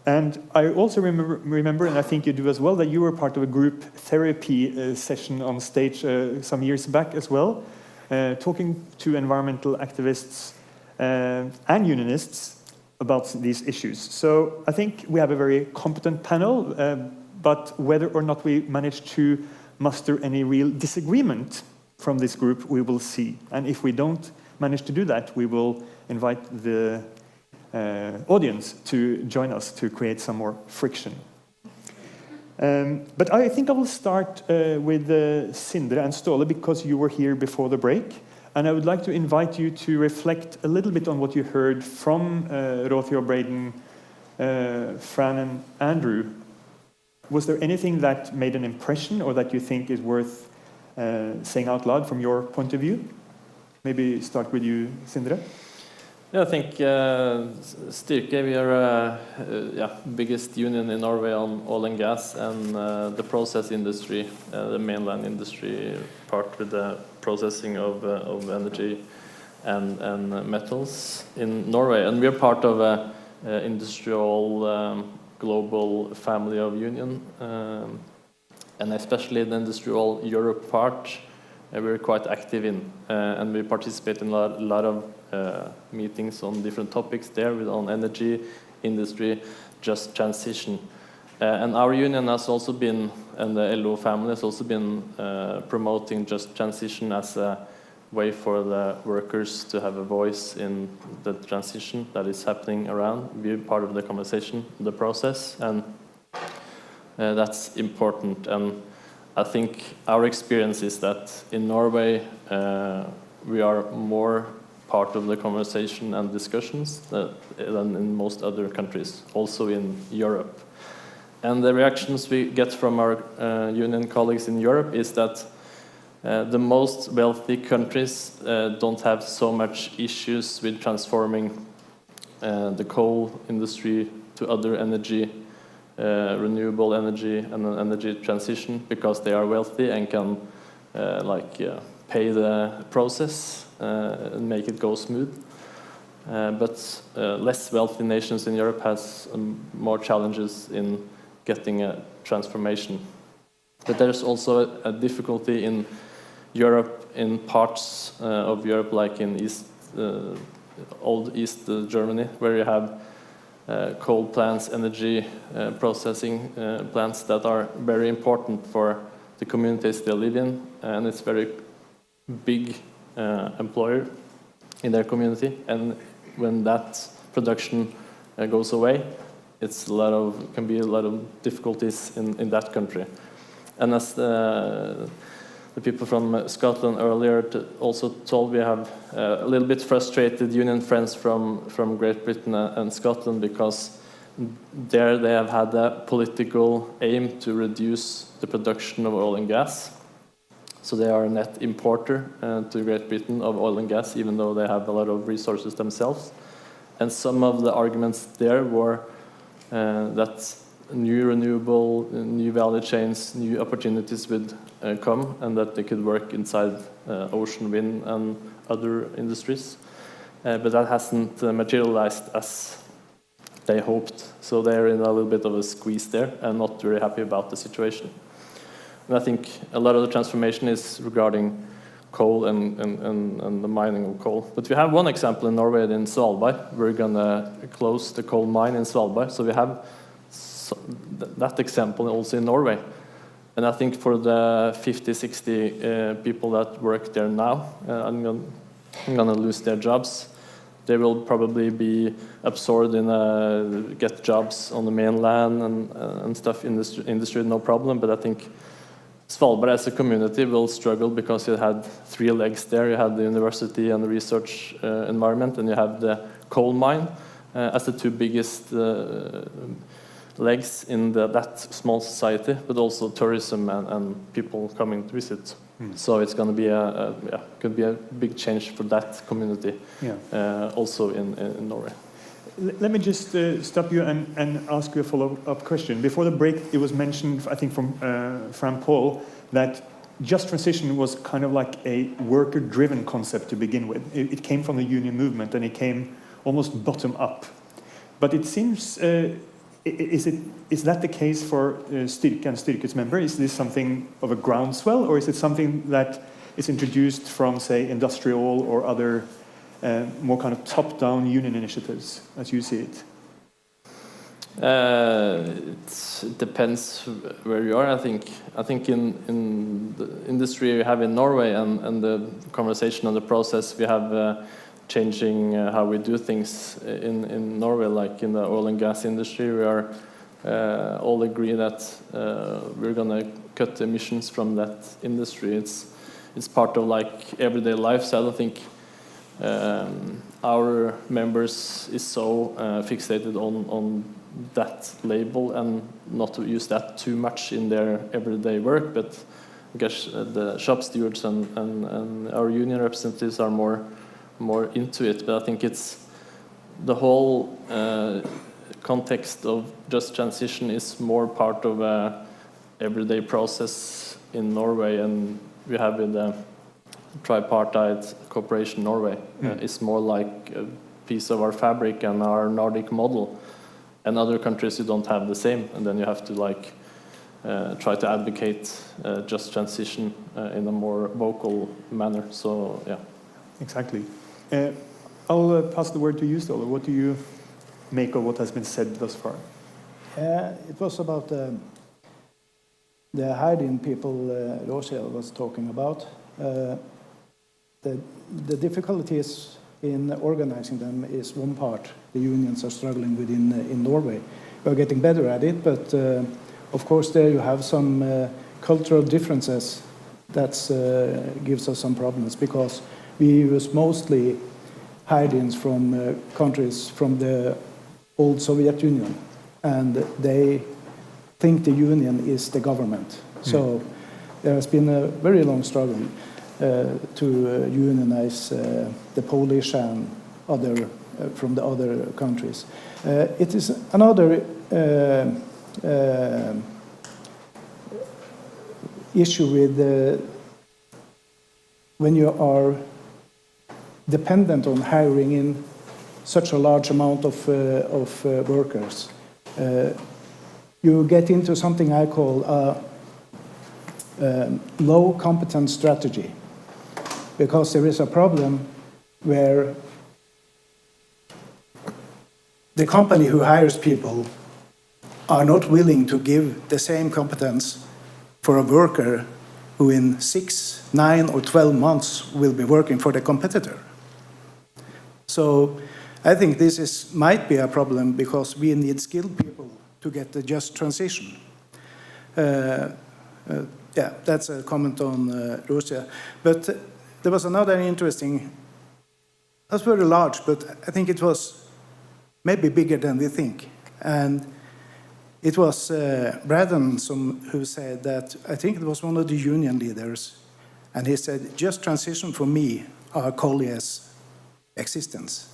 And I also remember, and I think you do as well, that you were part of a group therapy session on stage some years back as well, talking to environmental activists and unionists about these issues. So I think we have a very competent panel, but whether or not we manage to muster any real disagreement from this group, we will see. And if we don't manage to do that, we will invite the audience to join us to create some more friction. But I think I will start with Sindre and Ståle because you were here before the break. And I would like to invite you to reflect a little bit on what you heard from Rothio, Braden, Fran and Andrew. Was there anything that made an impression or that you think is worth saying out loud from your point of view? Maybe start with you, Sindre. Yeah, I think Styrke, we are biggest union in Norway on oil and gas and the process industry, the mainland industry part with the processing of energy and metals in Norway. And we are part of a industrial global family of union, and especially the industrial Europe part we're quite active in, and we participate in a lot of meetings on different topics there on energy, industry, just transition. And our union has also been, and the LO family has also been promoting just transition as a way for the workers to have a voice in the transition that is happening around, be part of the conversation, the process, and that's important. And I think our experience is that in Norway we are more part of the conversation and discussions than in most other countries, also in Europe. And the reactions we get from our union colleagues in Europe is that the most wealthy countries don't have so much issues with transforming the coal industry to other energy, renewable energy and an energy transition, because they are wealthy and can pay the process and make it go smooth. But less wealthy nations in Europe has more challenges in getting a transformation. But there's also a difficulty in Europe, in parts of Europe, like in old East Germany, where you have coal plants, energy processing plants that are very important for the communities they live in, and it's very big employer in their community. And when that production goes away, can be a lot of difficulties in that country. And as the people from Scotland earlier also told, we have a little bit frustrated union friends from Great Britain and Scotland, because there they have had a political aim to reduce the production of oil and gas. So they are a net importer to Great Britain of oil and gas, even though they have a lot of resources themselves. And some of the arguments there were that new renewable, new value chains, new opportunities would come, and that they could work inside ocean wind and other industries. But that hasn't materialized as they hoped. So they're in a little bit of a squeeze there and not very happy about the situation. And I think a lot of the transformation is regarding coal and the mining of coal. But we have one example in Norway, in Svalbard. We're going to close the coal mine in Svalbard. So we have that example also in Norway. And I think for the 50, 60 people that work there now, I'm going to lose their jobs. They will probably be absorbed in get jobs on the mainland and stuff in the industry, no problem. But I think Svalbard as a community will struggle because you had three legs there. You had the university and the research environment, and you have the coal mine as the two biggest legs in that small society, but also tourism and people coming to visit. So it's going to be could be a big change for that community, also in Norway. Let me just stop you and ask you a follow-up question. Before the break, it was mentioned, I think, from Fran Paul, that just transition was kind of like a worker-driven concept to begin with. It came from the union movement, and it came almost bottom-up. But it seems, is that the case for Styrke and Styrke's member? Is this something of a groundswell, or is it something that is introduced from, say, industrial or other more kind of top-down union initiatives, as you see it? It depends where you are. I think in the industry we have in Norway and the conversation and the process we have changing how we do things in Norway, like in the oil and gas industry, we are all agree that we're going to cut emissions from that industry. It's part of like everyday life. So I don't think our members is so fixated on that label and not to use that too much in their everyday work. But I guess the shop stewards and our union representatives are more into it. But I think it's the whole context of just transition is more part of a everyday process in Norway, and we have in the tripartite cooperation Norway. It's more like a piece of our fabric and our Nordic model, and other countries you don't have the same, and then you have to like try to advocate just transition in a more vocal manner. So yeah, exactly. I'll pass the word to you, Ståle. What do you make of what has been said thus far? It was about the hiding people Rosia was talking about. The difficulties in organizing them is one part the unions are struggling with in Norway. We are getting better at it, but of course there you have some cultural differences that gives us some problems, because we use mostly hide-ins from countries from the old Soviet Union, and they think the union is the government. So there has been a very long struggle to unionize the Polish and other from the other countries. It is another issue with when you are dependent on hiring in such a large amount of workers. You get into something I call a low competence strategy, because there is a problem where the company who hires people are not willing to give the same competence for a worker who in 6, 9 or 12 months will be working for the competitor. So I think this might be a problem, because we need skilled people to get the just transition. Yeah, that's a comment on Russia. But there was another interesting, that's very large, but I think it was maybe bigger than we think. And it was Braddon who said that, I think it was one of the union leaders, and he said, just transition for me are Collier's existence.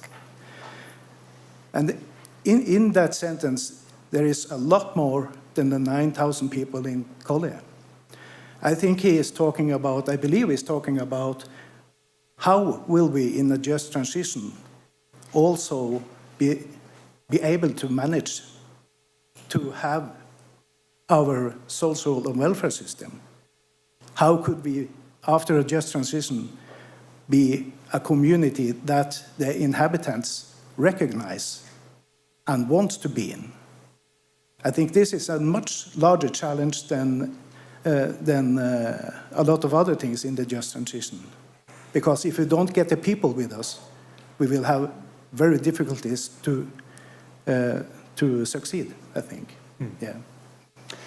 And in that sentence, there is a lot more than the 9,000 people in Collier. I think he is talking about, I believe he's talking about how will we, in a just transition, also be able to manage to have our social and welfare system? How could we, after a just transition, be a community that the inhabitants recognize and want to be in? I think this is a much larger challenge than a lot of other things in the just transition. Because if we don't get the people with us, we will have very difficulties to succeed, I think. Yeah.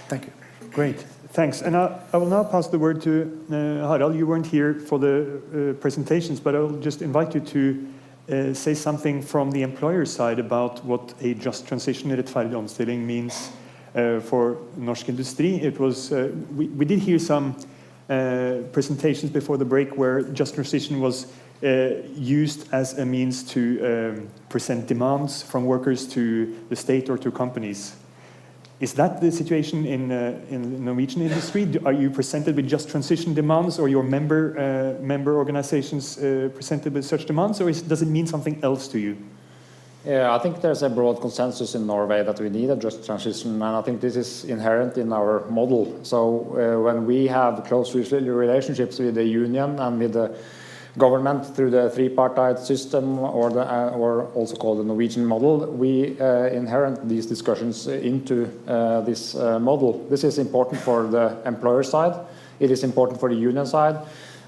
Thank you. Great, thanks. And I will now pass the word to Harald. You weren't here for the presentations, but I'll just invite you to say something from the employer side about what a just transition, rettferdig omstilling, means for norsk industry. It was, we did hear some presentations before the break where just transition was used as a means to present demands from workers to the state or to companies. Is that the situation in the Norwegian industry? Are you presented with just transition demands, or your member organizations presented with such demands, or does it mean something else to you? Yeah, I think there's a broad consensus in Norway that we need a just transition, and I think this is inherent in our model. So when we have close relationships with the union and with the government through the three-partite system, or also called the Norwegian model, we inherit these discussions into this model. This is important for the employer side, it is important for the union side,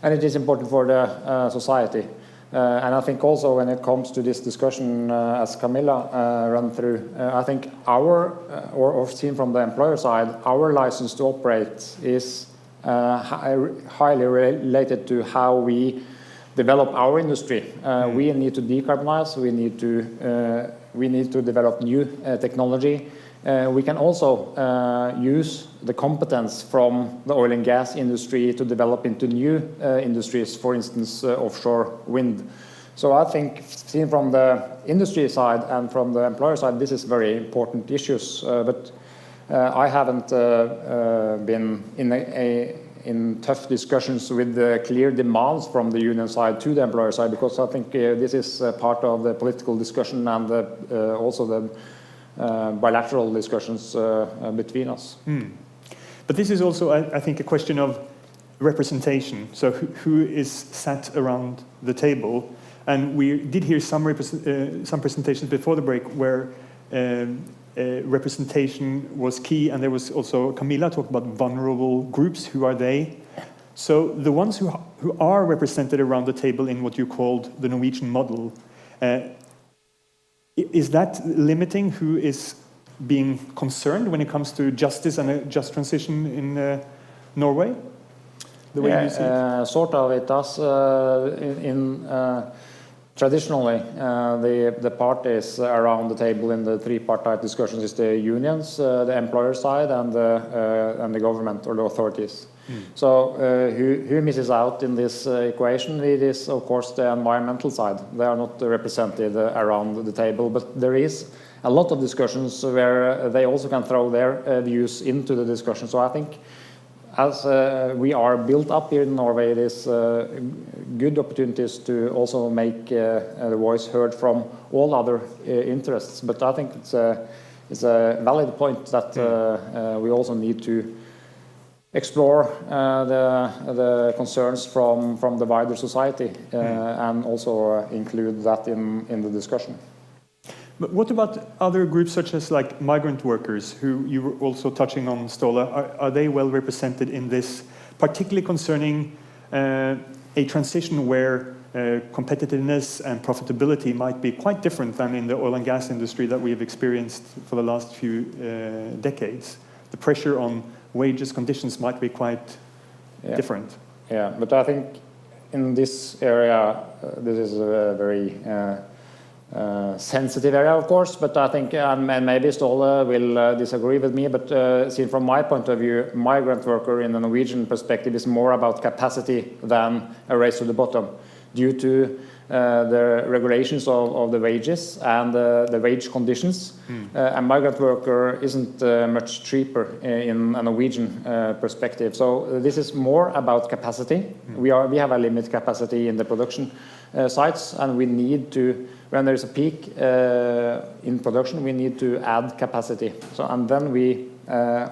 and it is important for the society. And I think also when it comes to this discussion, as Camilla ran through, I think or seen from the employer side, our license to operate is highly related to how we develop our industry. We need to decarbonize, we need to develop new technology. We can also use the competence from the oil and gas industry to develop into new industries, for instance, offshore wind. So I think, seen from the industry side and from the employer side, this is very important issues. But I haven't been in tough discussions with the clear demands from the union side to the employer side, because I think this is part of the political discussion and also the bilateral discussions between us. But this is also, I think, a question of representation. So who is sat around the table? And we did hear some presentations before the break where representation was key, and there was also, Camilla talked about vulnerable groups. Who are they? So the ones who are represented around the table in what you called the Norwegian model, is that limiting who is being concerned when it comes to justice and a just transition in Norway? The way you see it? Sort of, it does. Traditionally, the parties around the table in the three-partite discussions is the unions, the employer side, and the government or the authorities. So who misses out in this equation? It is, of course, the environmental side. They are not represented around the table, but there is a lot of discussions where they also can throw their views into the discussion. So I think as we are built up here in Norway, it is good opportunities to also make the voice heard from all other interests. But I think it's a valid point that we also need to explore the concerns from the wider society and also include that in the discussion. But what about other groups such as like migrant workers, who you were also touching on, Ståle? Are they well represented in this, particularly concerning a transition where competitiveness and profitability might be quite different than in the oil and gas industry that we have experienced for the last few decades? The pressure on wages, conditions might be quite different. Yeah, but I think in this area, this is a very sensitive area, of course, but I think, and maybe Ståle will disagree with me, but seen from my point of view, migrant worker in the Norwegian perspective is more about capacity than a race to the bottom, due to the regulations of the wages and the wage conditions. A migrant worker isn't much cheaper in a Norwegian perspective. So this is more about capacity. We have a limit capacity in the production sites, and we need to, when there is a peak in production, we need to add capacity. So, and then we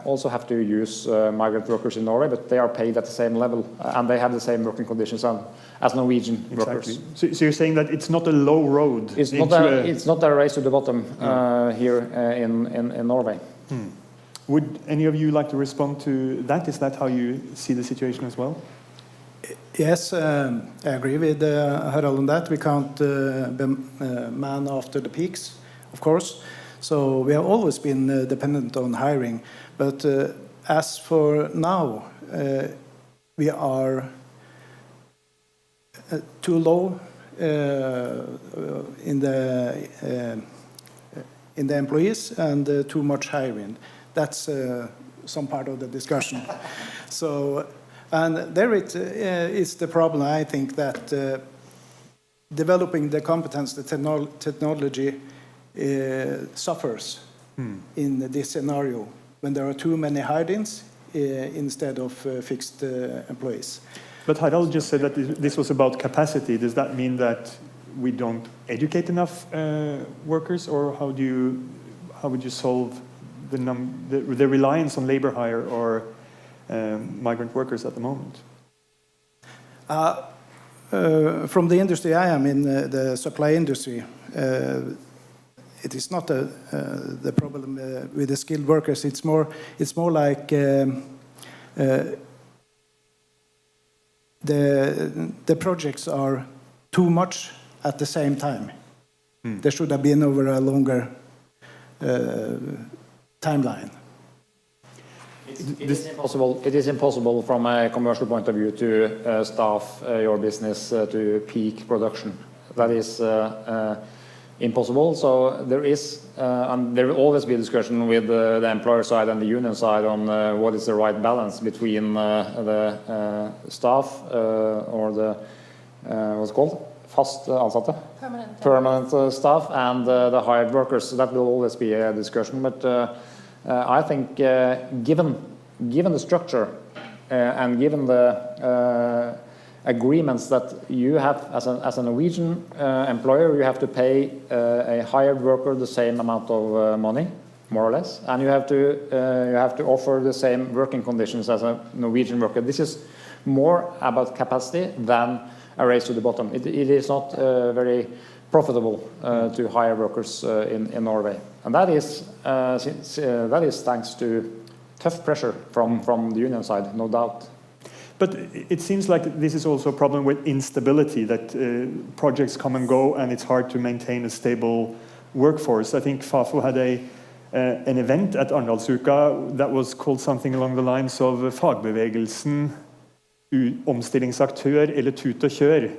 also have to use migrant workers in Norway, but they are paid at the same level, and they have the same working conditions as Norwegian workers. So you're saying that it's not a low road? It's not a race to the bottom here in Norway. Would any of you like to respond to that? Is that how you see the situation as well? Yes, I agree with Harald on that. We can't man after the peaks, of course. So we have always been dependent on hiring. But as for now, we are too low in the employees and too much hiring. That's some part of the discussion. So. And there it is the problem, I think, that developing the competence, the technology suffers in this scenario when there are too many hire-ins instead of fixed employees. But Harald just said that this was about capacity. Does that mean that we don't educate enough workers, or how would you solve the reliance on labor hire or migrant workers at the moment? From the industry I am in, the supply industry, it is not the problem with the skilled workers. It's more like the projects are too much at the same time. There should have been over a longer timeline. It is impossible from a commercial point of view to staff your business to peak production. That is impossible. So there is, and there will always be a discussion with the employer side and the union side on what is the right balance between the staff or the what's it called? Fast ansatte? Permanent staff and the hired workers. So that will always be a discussion. But I think given the structure and given the agreements that you have as a Norwegian employer, you have to pay a hired worker the same amount of money, more or less, and you have to offer the same working conditions as a Norwegian worker. This is more about capacity than a race to the bottom. It is not very profitable to hire workers in Norway, and that is thanks to tough pressure from the union side, no doubt. But it seems like this is also a problem with instability, that projects come and go and it's hard to maintain a stable workforce. I think Fafo had an event at Arendalsuka that was called something along the lines of fagbevegelsen, omstillingsaktør eller tut og kjør.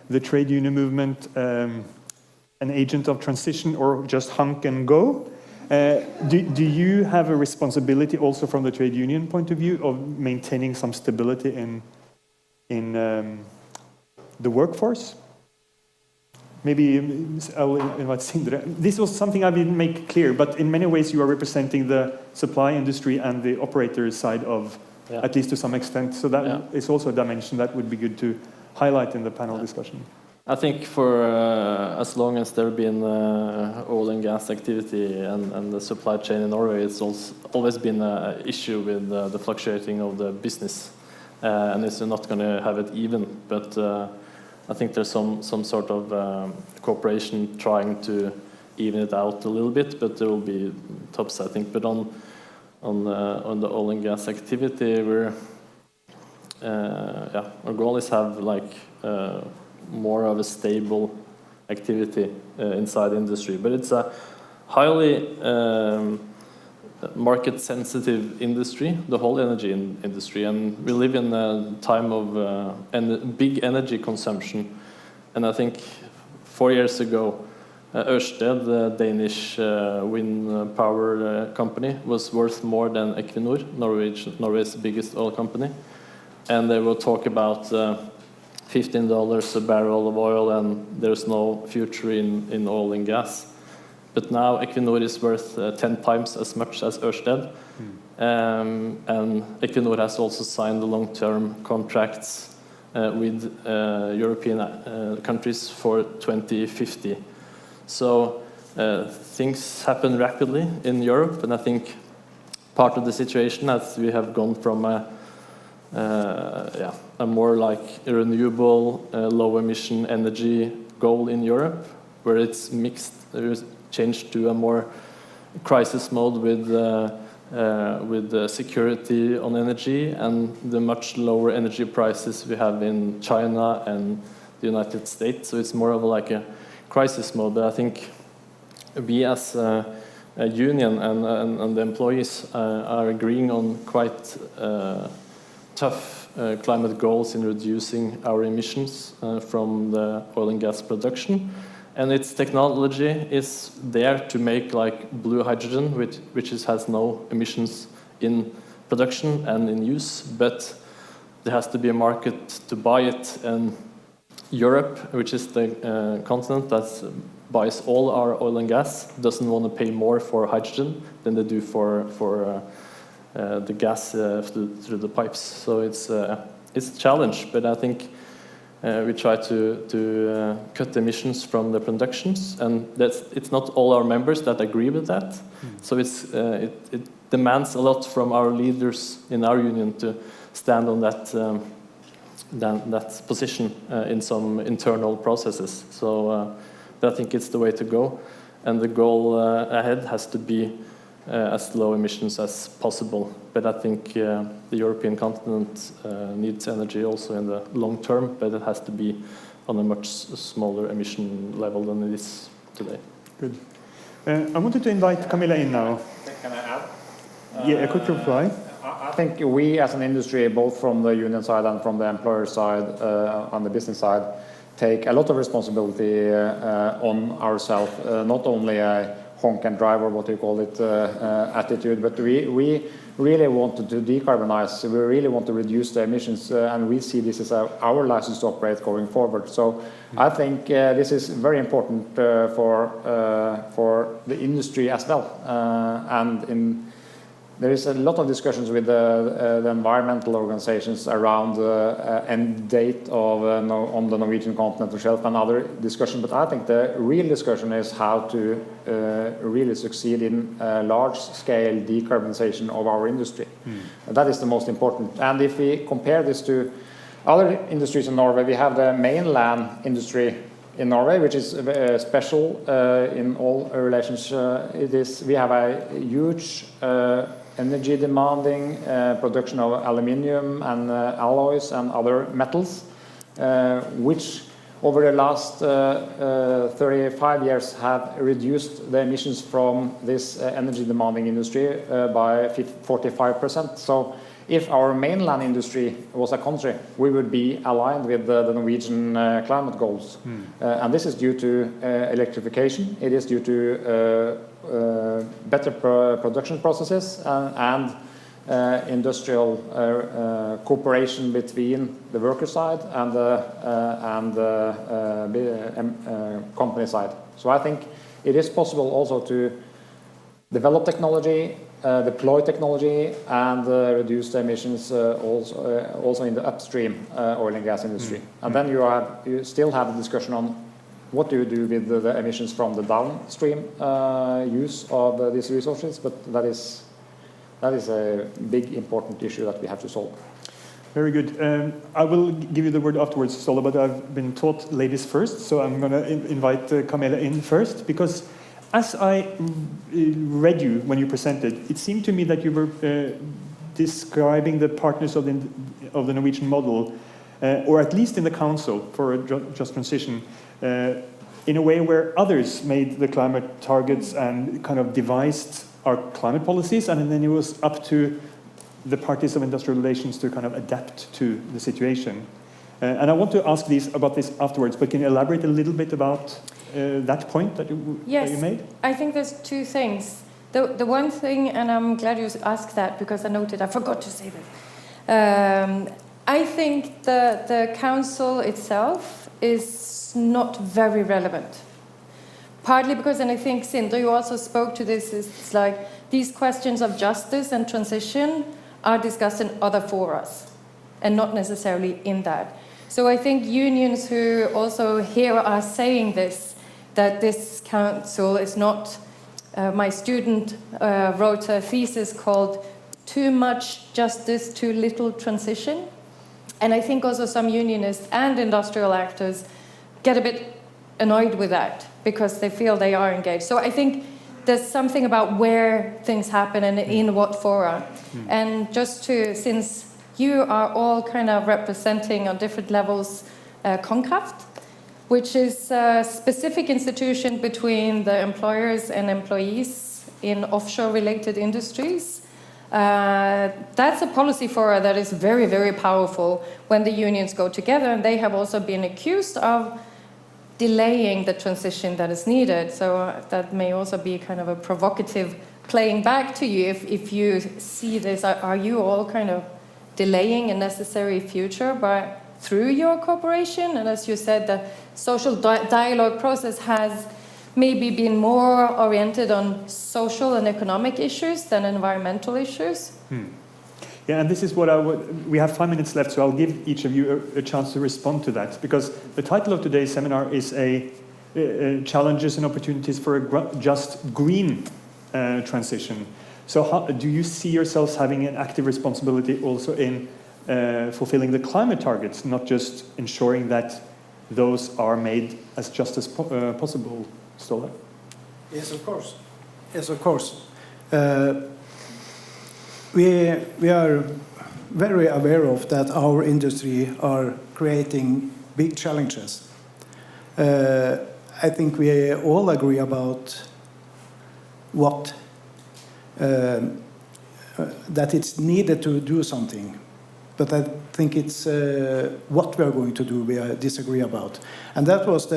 The trade union movement, an agent of transition, or just hunk and go. Do you have a responsibility also from the trade union point of view of maintaining some stability in the workforce? Maybe I'll invite Sindre. This was something I didn't make clear, but in many ways you are representing the supply industry and the operator side of, at least to some extent. So that is also a dimension that would be good to highlight in the panel discussion. I think for as long as there have been oil and gas activity and the supply chain in Norway, it's always been an issue with the fluctuating of the business, and it's not going to have it even. But I think there's some sort of cooperation trying to even it out a little bit, but there will be tops, I think. But on the oil and gas activity, our goal is have like more of a stable activity inside the industry, but it's a highly market-sensitive industry, the whole energy industry, and we live in a time of big energy consumption. And I think 4 years ago, Ørsted, the Danish wind power company, was worth more than Equinor, Norway's biggest oil company. And they will talk about $15 a barrel of oil, and there's no future in oil and gas. But now Equinor is worth 10 times as much as Ørsted. And Equinor has also signed long-term contracts with European countries for 2050. So things happen rapidly in Europe, and I think part of the situation as we have gone from a more like a renewable, low-emission energy goal in Europe, where it's mixed, changed to a more crisis mode with security on energy and the much lower energy prices we have in China and the United States. So it's more of like a crisis mode. But I think we as a union and the employees are agreeing on quite tough climate goals in reducing our emissions from the oil and gas production. And its technology is there to make like blue hydrogen, which has no emissions in production and in use, but there has to be a market to buy it. And Europe, which is the continent that buys all our oil and gas, doesn't want to pay more for hydrogen than they do for the gas through the pipes. So it's a challenge, but I think we try to cut emissions from the productions, and it's not all our members that agree with that. So it demands a lot from our leaders in our union to stand on that position in some internal processes. So but I think it's the way to go, and the goal ahead has to be as low emissions as possible. But I think the European continent needs energy also in the long term, but it has to be on a much smaller emission level than it is today. Good. I wanted to invite Camilla in now. Can I add? Yeah, a quick reply. I think we as an industry, both from the union side and from the employer side, on the business side, take a lot of responsibility on ourselves, not only a honk and drive, or what you call it, attitude, but we really want to decarbonize. We really want to reduce the emissions, and we see this as our license to operate going forward. So I think this is very important for the industry as well. There is a lot of discussions with the environmental organizations around end date of on the Norwegian continental shelf and other discussions. But I think the real discussion is how to really succeed in large-scale decarbonization of our industry. That is the most important. And if we compare this to other industries in Norway, we have the mainland industry in Norway, which is special in all relations. We have a huge energy demanding production of aluminium and alloys and other metals, which over the last 35 years have reduced the emissions from this energy demanding industry by 45%. So if our mainland industry was a country, we would be aligned with the Norwegian climate goals. And this is due to electrification, it is due to better production processes and industrial cooperation between the worker side and the company side. So I think it is possible also to develop technology, deploy technology, and reduce the emissions also in the upstream oil and gas industry. And then you still have the discussion on what do you do with the emissions from the downstream use of these resources, but that is a big important issue that we have to solve. Very good. I will give you the word afterwards, Ståle, but I've been taught ladies first, so I'm going to invite Camilla in first, because as I read you when you presented, it seemed to me that you were describing the partners of the Norwegian model, or at least in the Council for a Just Transition, in a way where others made the climate targets and kind of devised our climate policies, and then it was up to the parties of industrial relations to kind of adapt to the situation. And I want to ask about this afterwards, but can you elaborate a little bit about that point that you made? I think there's two things. The one thing, and I'm glad you asked that because I noted I forgot to say that. I think the council itself is not very relevant. Partly because, and I think Sindre, you also spoke to this, it's like these questions of justice and transition are discussed in other forums and not necessarily in that. So I think unions who also here are saying this, that this council is not, my student wrote a thesis called Too Much Justice, Too Little Transition. And I think also some unionists and industrial actors get a bit annoyed with that because they feel they are engaged. So I think there's something about where things happen and in what fora. And just to, since you are all kind of representing on different levels Konkraft, which is a specific institution between the employers and employees in offshore-related industries. That's a policy fora that is very, very powerful when the unions go together, and they have also been accused of delaying the transition that is needed. So that may also be kind of a provocative playing back to you if you see this. Are you all kind of delaying a necessary future through your cooperation? And as you said, the social dialogue process has maybe been more oriented on social and economic issues than environmental issues. Yeah, and this is what we have 5 minutes left, so I'll give each of you a chance to respond to that, because the title of today's seminar is Challenges and Opportunities for a Just Green Transition. So how, do you see yourselves having an active responsibility also in fulfilling the climate targets, not just ensuring that those are made as just as possible, Ståle? Yes, of course. Yes, of course. We are very aware of that our industry are creating big challenges. I think we all agree about what that it's needed to do something. But I think it's what we are going to do we disagree about. And that was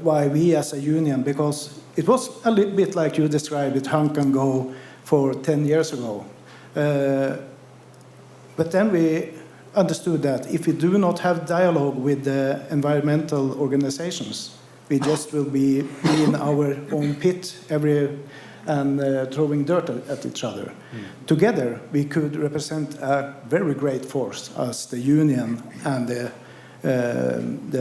why we as a union, because it was a little bit like you described it, hunk and go for 10 years ago. But then we understood that if we do not have dialogue with the environmental organizations, we just will be in our own pit and throwing dirt at each other. Together, we could represent a very great force as the union and the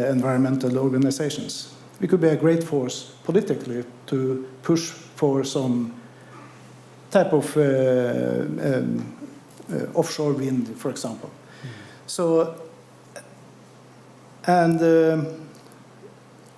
environmental organizations. We could be a great force politically to push for some type of offshore wind, for example. So, and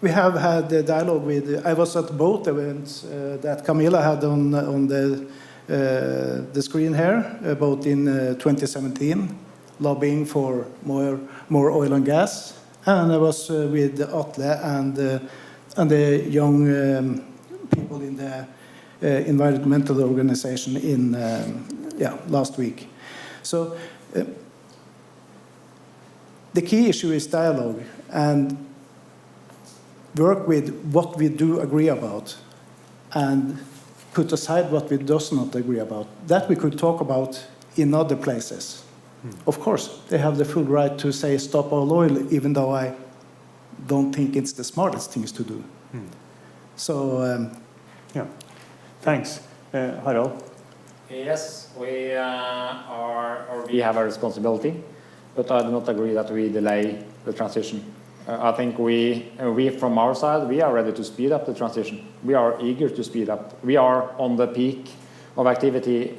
we have had a dialogue with, I was at both events that Camilla had on the screen here, both in 2017, lobbying for more oil and gas, and I was with Atle and the young people in the environmental organization in last week. So the key issue is dialogue and work with what we do agree about and put aside what we does not agree about. That we could talk about in other places. Of course, they have the full right to say stop all oil, even though I don't think it's the smartest things to do. So, yeah. Thanks. Harald? Yes, we have a responsibility, but I do not agree that we delay the transition. I think we from our side, we are ready to speed up the transition. We are eager to speed up. We are on the peak of activity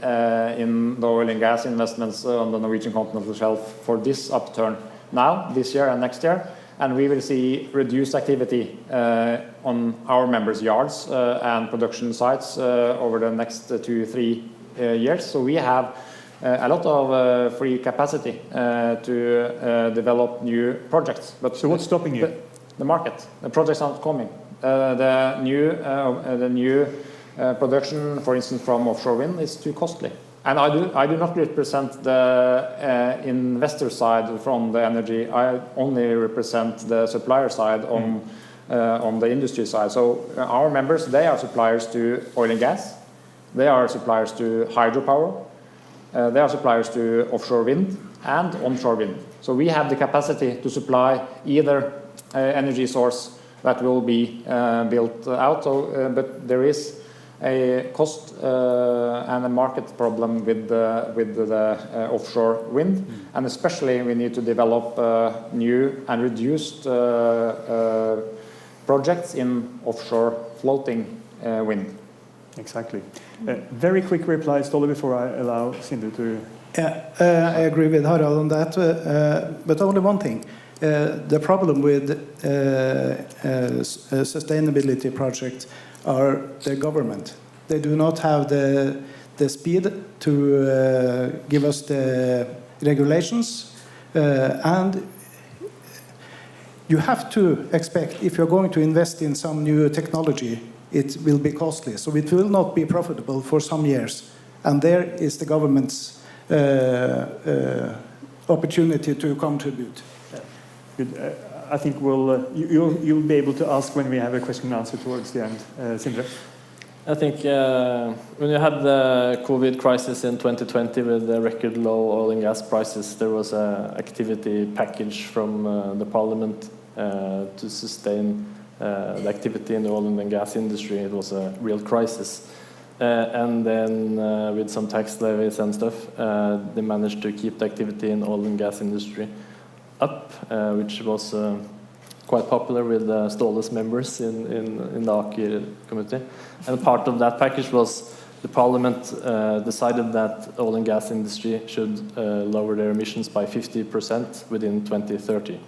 in the oil and gas investments on the Norwegian continental shelf for this upturn now, this year and next year. And we will see reduced activity on our members' yards and production sites over the next 2-3 years. So we have a lot of free capacity to develop new projects. But so what's stopping you? The market. The projects aren't coming. The new production, for instance, from offshore wind is too costly. And I do not represent the investor side from the energy. I only represent the supplier side on on the industry side. So our members, they are suppliers to oil and gas, they are suppliers to hydropower, they are suppliers to offshore wind and onshore wind. So we have the capacity to supply either energy source that will be built out, but there is a cost and a market problem with the offshore wind, and especially we need to develop new and reduced projects in offshore floating wind. Exactly. Very quick reply, Ståle, before I allow Sindre to... Yeah, I agree with Harald on that, but only one thing. The problem with sustainability projects are the government. They do not have the speed to give us the regulations, and you have to expect, if you're going to invest in some new technology, it will be costly. So it will not be profitable for some years. And there is the government's opportunity to contribute. Good. I think you'll be able to ask when we have a question and answer towards the end. Sindre? I think when you had the COVID crisis in 2020 with the record low oil and gas prices, there was an activity package from the parliament to sustain the activity in the oil and gas industry. It was a real crisis. And then with some tax levies and stuff, they managed to keep the activity in oil and gas industry up, which was quite popular with Ståle's members in the Aker committee. And part of that package was the parliament decided that oil and gas industry should lower their emissions by 50% within 2030.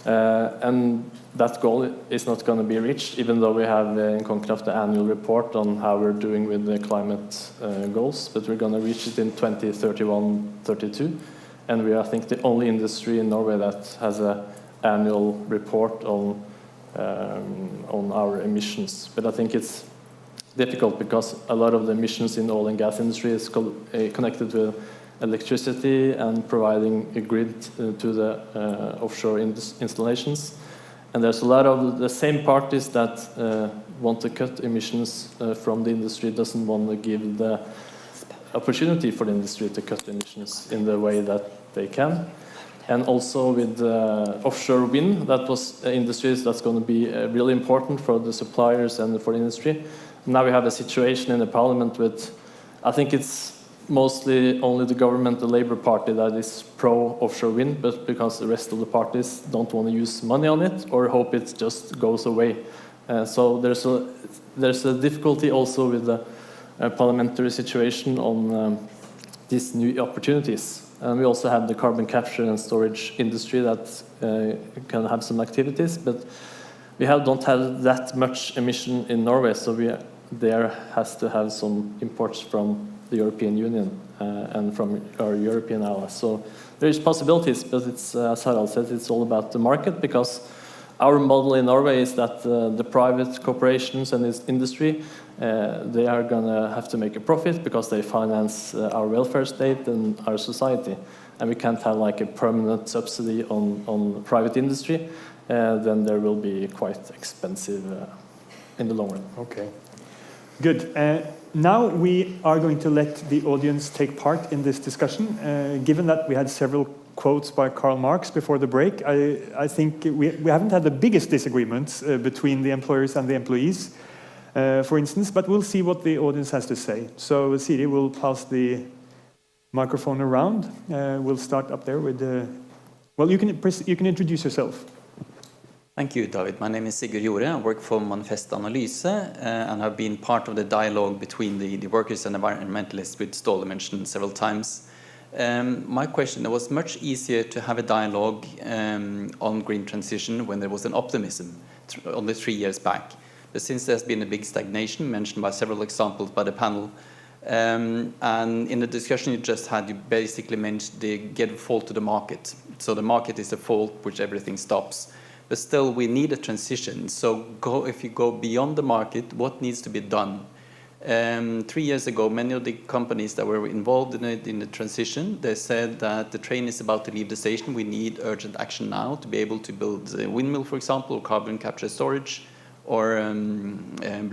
And that goal is not going to be reached, even though we have in Konkraft the annual report on how we're doing with the climate goals, but we're going to reach it in 2031-32. And we are, I think, the only industry in Norway that has an annual report on our emissions. But I think it's difficult because a lot of the emissions in the oil and gas industry is connected with electricity and providing a grid to the offshore installations. And there's a lot of the same parties that want to cut emissions from the industry doesn't want to give the opportunity for the industry to cut emissions in the way that they can. And also with offshore wind, that was industries that's going to be really important for the suppliers and for the industry. Now we have a situation in the parliament with, I think it's mostly only the government, the Labour Party, that is pro-offshore wind, but because the rest of the parties don't want to use money on it or hope it just goes away. So there's a difficulty also with the parliamentary situation on these new opportunities. And we also have the carbon capture and storage industry that can have some activities, but we don't have that much emission in Norway, so there has to have some imports from the European Union and from our European allies. So there is possibilities, but it's, as Harald said, it's all about the market, because our model in Norway is that the private corporations and this industry, they are going to have to make a profit because they finance our welfare state and our society. And we can't have like a permanent subsidy on private industry, then there will be quite expensive in the long run. Okay, good. Now we are going to let the audience take part in this discussion. Given that we had several quotes by Karl Marx before the break, I think we haven't had the biggest disagreements between the employers and the employees, for instance, but we'll see what the audience has to say. So Siri will pass the microphone around. We'll start up there with well, you can introduce yourself. Thank you, David. My name is Sigurd Jorde. I work for Manifest Analyse and have been part of the dialogue between the workers and environmentalists, which Ståle mentioned several times. My question, it was much easier to have a dialogue on green transition when there was an optimism only 3 years back. But since there's been a big stagnation, mentioned by several examples by the panel, and in the discussion you just had, you basically mentioned they get a fault to the market. So the market is the fault which everything stops. But still, we need a transition. So if you go beyond the market, what needs to be done 3 years ago, many of the companies that were involved in the transition, they said that the train is about to leave the station. We need urgent action now to be able to build a windmill, for example, or carbon capture storage, or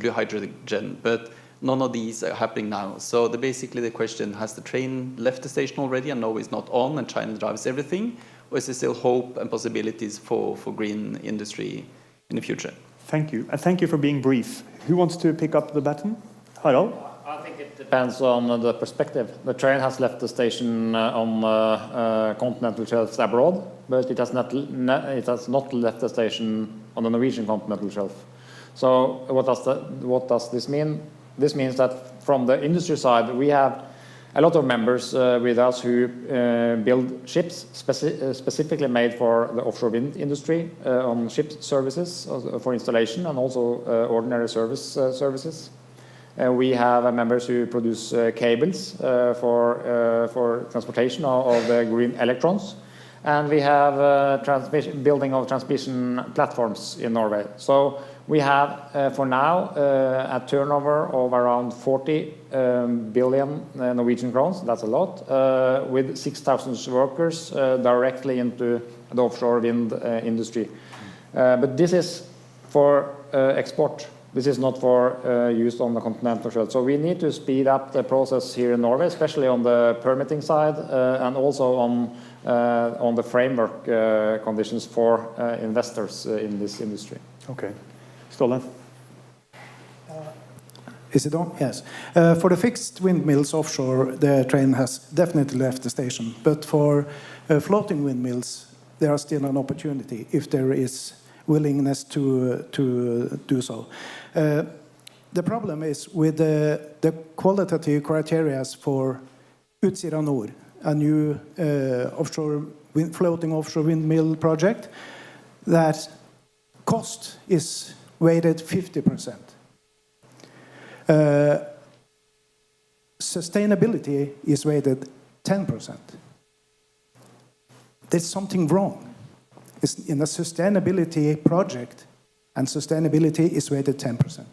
blue hydrogen. But none of these are happening now. So basically the question, has the train left the station already and Norway is not on and China drives everything? Or is there still hope and possibilities for green industry in the future? Thank you. And thank you for being brief. Who wants to pick up the baton? Harald? I think it depends on the perspective. The train has left the station on continental shelves abroad, but it has not left the station on the Norwegian continental shelf. So what does this mean? This means that from the industry side, we have a lot of members with us who build ships specifically made for the offshore wind industry on ship services for installation and also ordinary services. We have members who produce cables for transportation of the green electrons. And we have building of transmission platforms in Norway. So we have, for now, a turnover of around 40 billion Norwegian crowns. That's a lot, with 6,000 workers directly into the offshore wind industry. But this is for export. This is not for use on the continental shelf. So we need to speed up the process here in Norway, especially on the permitting side and also on the framework conditions for investors in this industry. Okay. Ståle? Is it on? Yes. For the fixed windmills offshore, the train has definitely left the station. But for floating windmills, there is still an opportunity if there is willingness to do so. The problem is with the qualitative criteria for Utsira Nord, a new floating offshore windmill project, that cost is weighted 50%. Sustainability is weighted 10%. There's something wrong. It's in a sustainability project, and sustainability is weighted 10%.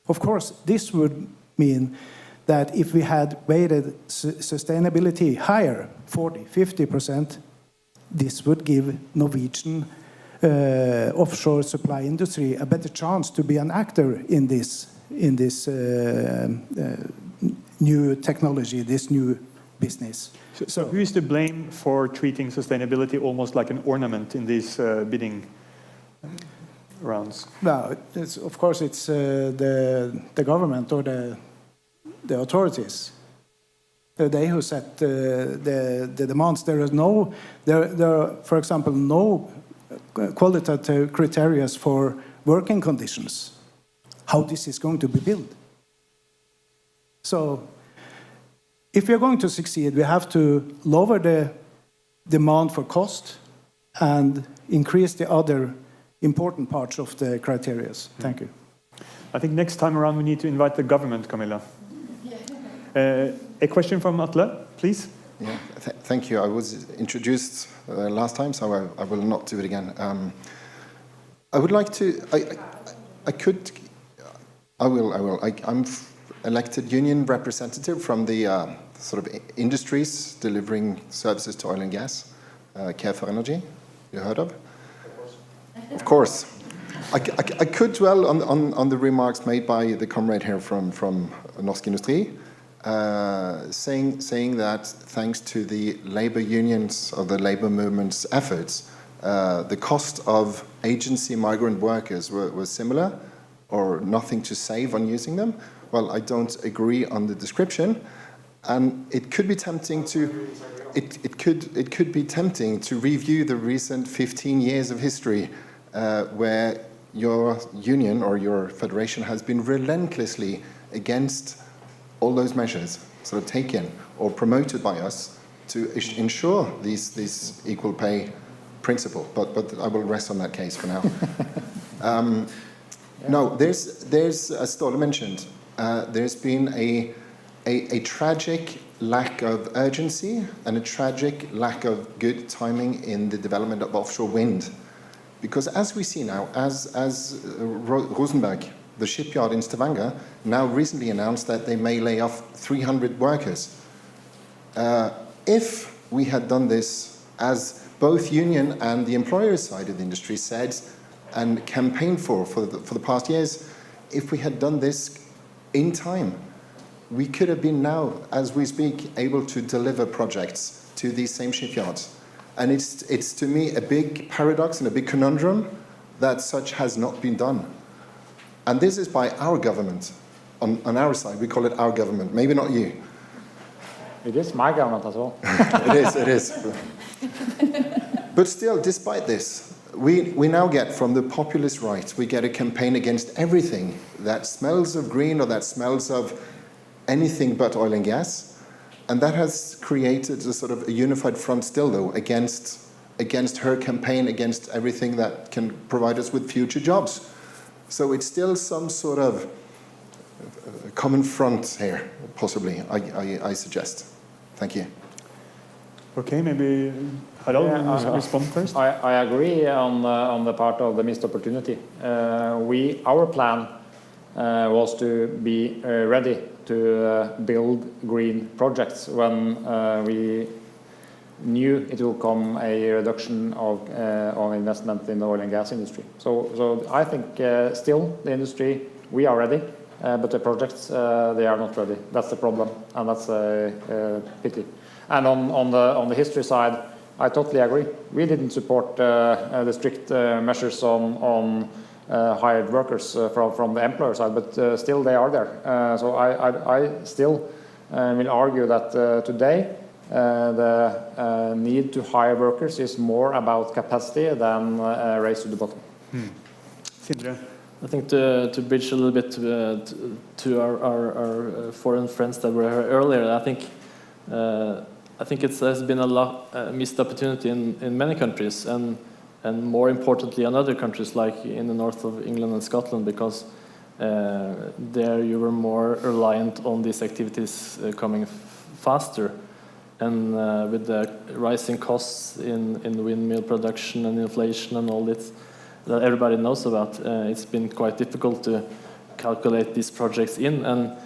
Of course, this would mean that if we had weighted sustainability higher, 40, 50%, this would give Norwegian offshore supply industry a better chance to be an actor in this new technology, this new business. So who is to blame for treating sustainability almost like an ornament in these bidding rounds? Well, of course, it's the government or the authorities. They're they who set the demands. There are, for example, no qualitative criteria for working conditions, how this is going to be built. So if we are going to succeed, we have to lower the demand for cost and increase the other important parts of the criteria. Thank you. I think next time around we need to invite the government, Camilla. A question from Atle, please. Yeah, thank you. I was introduced last time, so I will not do it again. I would like to. I will. I'm elected union representative from the sort of industries delivering services to oil and gas. Care for Energy, you heard of? Of course. I could dwell on the remarks made by the comrade here from Norsk Industri, saying that thanks to the labor unions or the labor movement's efforts, the cost of agency migrant workers was similar or nothing to save on using them. Well, I don't agree on the description, and it could be tempting to it could be tempting to review the recent 15 years of history where your union or your federation has been relentlessly against all those measures sort of taken or promoted by us to ensure these equal pay principle. But I will rest on that case for now. No, there's as Ståle mentioned, there's been a tragic lack of urgency and a tragic lack of good timing in the development of offshore wind. Because as we see now, as Rosenberg the shipyard in Stavanger, now recently announced that they may lay off 300 workers. If we had done this, as both union and the employer side of the industry said and campaigned for the past years, if we had done this in time, we could have been now, as we speak, able to deliver projects to these same shipyards. And it's to me a big paradox and a big conundrum that such has not been done. And this is by our government. On our side, we call it our government, maybe not you. It is my government as well. It is. But still, despite this, we now get from the populist right, we get a campaign against everything that smells of green or that smells of anything but oil and gas. And that has created a sort of a unified front still, though, against her campaign, against everything that can provide us with future jobs. So it's still some sort of common front here, possibly, I suggest. Thank you. Okay, maybe Harald respond first. I agree on the part of the missed opportunity. Our plan was to be ready to build green projects when we knew it will come a reduction of investment in the oil and gas industry. So I think still the industry, we are ready, but the projects, they are not ready. That's the problem, and that's a pity. And on the history side, I totally agree. We didn't support the strict measures on hired workers from the employer side, but still they are there. So I still will argue that today the need to hire workers is more about capacity than a race to the bottom. Sindre? I think to bridge a little bit to our foreign friends that were here earlier, I think there's been a missed opportunity in many countries, and more importantly in other countries like in the north of England and Scotland, because there you were more reliant on these activities coming faster. And with the rising costs in windmill production and inflation and all this that everybody knows about, it's been quite difficult to calculate these projects in. And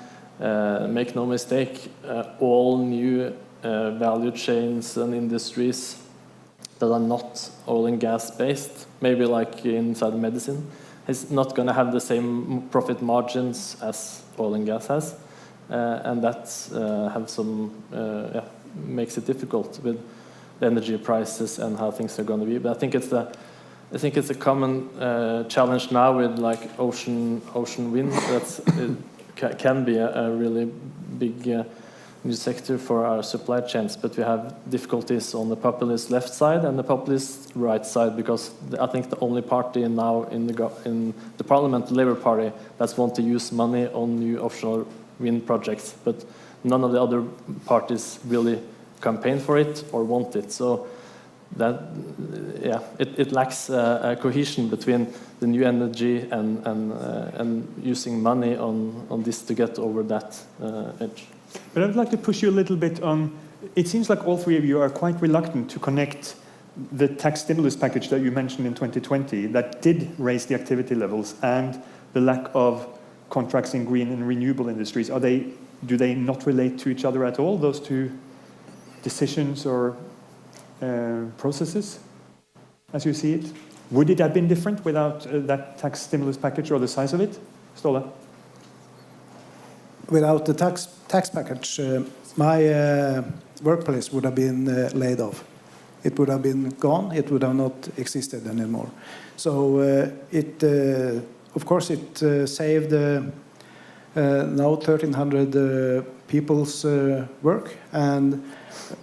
make no mistake, all new value chains and industries that are not oil and gas based, maybe like inside medicine, is not going to have the same profit margins as oil and gas has, and that makes it difficult with the energy prices and how things are going to be. But I think it's a common challenge now with like ocean wind that can be a really big new sector for our supply chains, but we have difficulties on the populist left side and the populist right side, because I think the only party now in the parliament, the Labour Party, that's want to use money on new offshore wind projects, but none of the other parties really campaign for it or want it. So that it lacks a cohesion between the new energy and using money on this to get over that edge. But I'd like to push you a little bit on, it seems like all three of you are quite reluctant to connect the tax stimulus package that you mentioned in 2020 that did raise the activity levels and the lack of contracts in green and renewable industries. Do they not relate to each other at all, those two decisions or processes, as you see it? Would it have been different without that tax stimulus package or the size of it? Ståle? Without the tax package, my workplace would have been laid off. It would have been gone. It would have not existed anymore. So of course, it saved now 1,300 people's work. And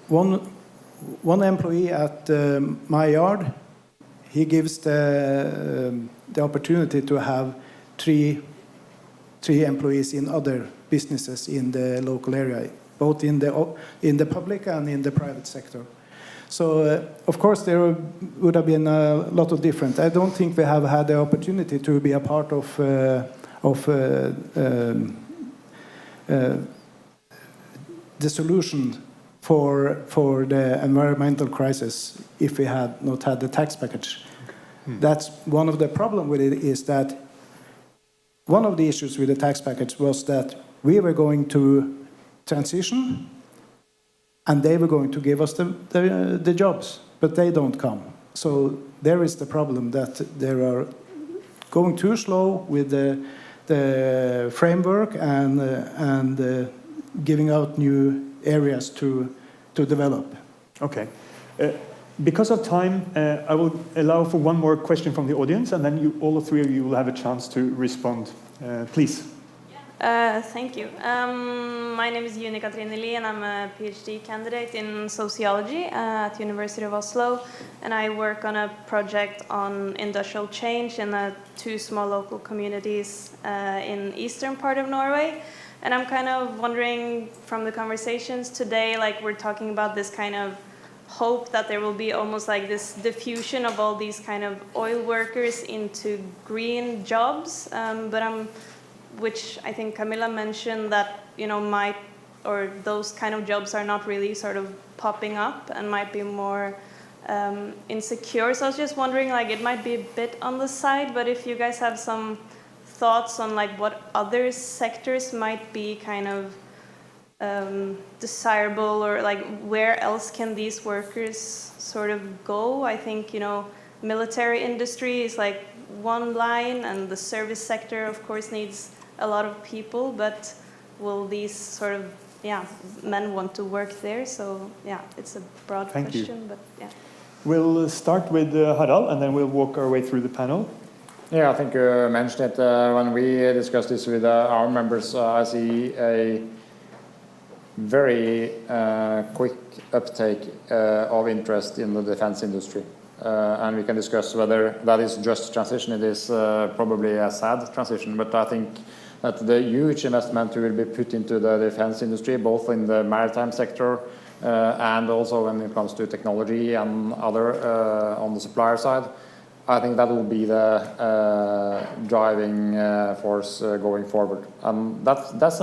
one employee at my yard, he gives the opportunity to have three employees in other businesses in the local area, both in the public and in the private sector. So, of course, there would have been a lot of different. I don't think we have had the opportunity to be a part of the solution for the environmental crisis if we had not had the tax package. That's one of the problems with it, is that one of the issues with the tax package was that we were going to transition and they were going to give us the jobs, but they don't come. So there is the problem that they are going too slow with the framework and giving out new areas to develop. Okay. Because of time, I will allow for one more question from the audience, and then all three of you will have a chance to respond. Please. Thank you. My name is Juni Katrine Lie, and I'm a PhD candidate in sociology at the University of Oslo. And I work on a project on industrial change in 2 small local communities in eastern part of Norway. And I'm kind of wondering from the conversations today, like we're talking about this kind of hope that there will be almost like this diffusion of all these kind of oil workers into green jobs. Which I think Camilla mentioned that, those kind of jobs are not really sort of popping up and might be more insecure. So I was just wondering, like, it might be a bit on the side, but if you guys have some thoughts on like what other sectors might be kind of desirable, or like where else can these workers sort of go? I think, military industry is like one line, and the service sector, of course, needs a lot of people, but will these sort of men want to work there? So it's a broad question, but yeah. We'll start with Harald, and then we'll walk our way through the panel. Yeah, I think you mentioned it when we discussed this with our members. I see a very quick uptake of interest in the defense industry. And we can discuss whether that is just transition. It is probably a sad transition, but I think that the huge investment will be put into the defense industry, both in the maritime sector and also when it comes to technology and other on the supplier side. I think that will be the driving force going forward. And that's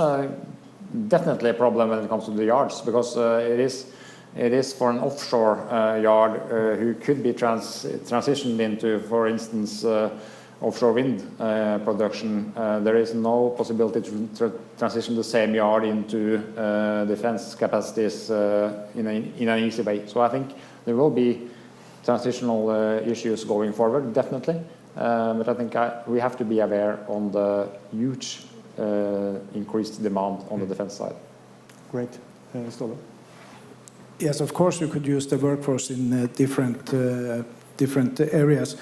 definitely a problem when it comes to the yards, because it is for an offshore yard who could be transitioned into, for instance, offshore wind production. There is no possibility to transition the same yard into defense capacities in an easy way. So I think there will be transitional issues going forward, definitely. But I think we have to be aware on the huge increased demand on the defense side. Great. Ståle? Yes, of course you could use the workforce in different areas,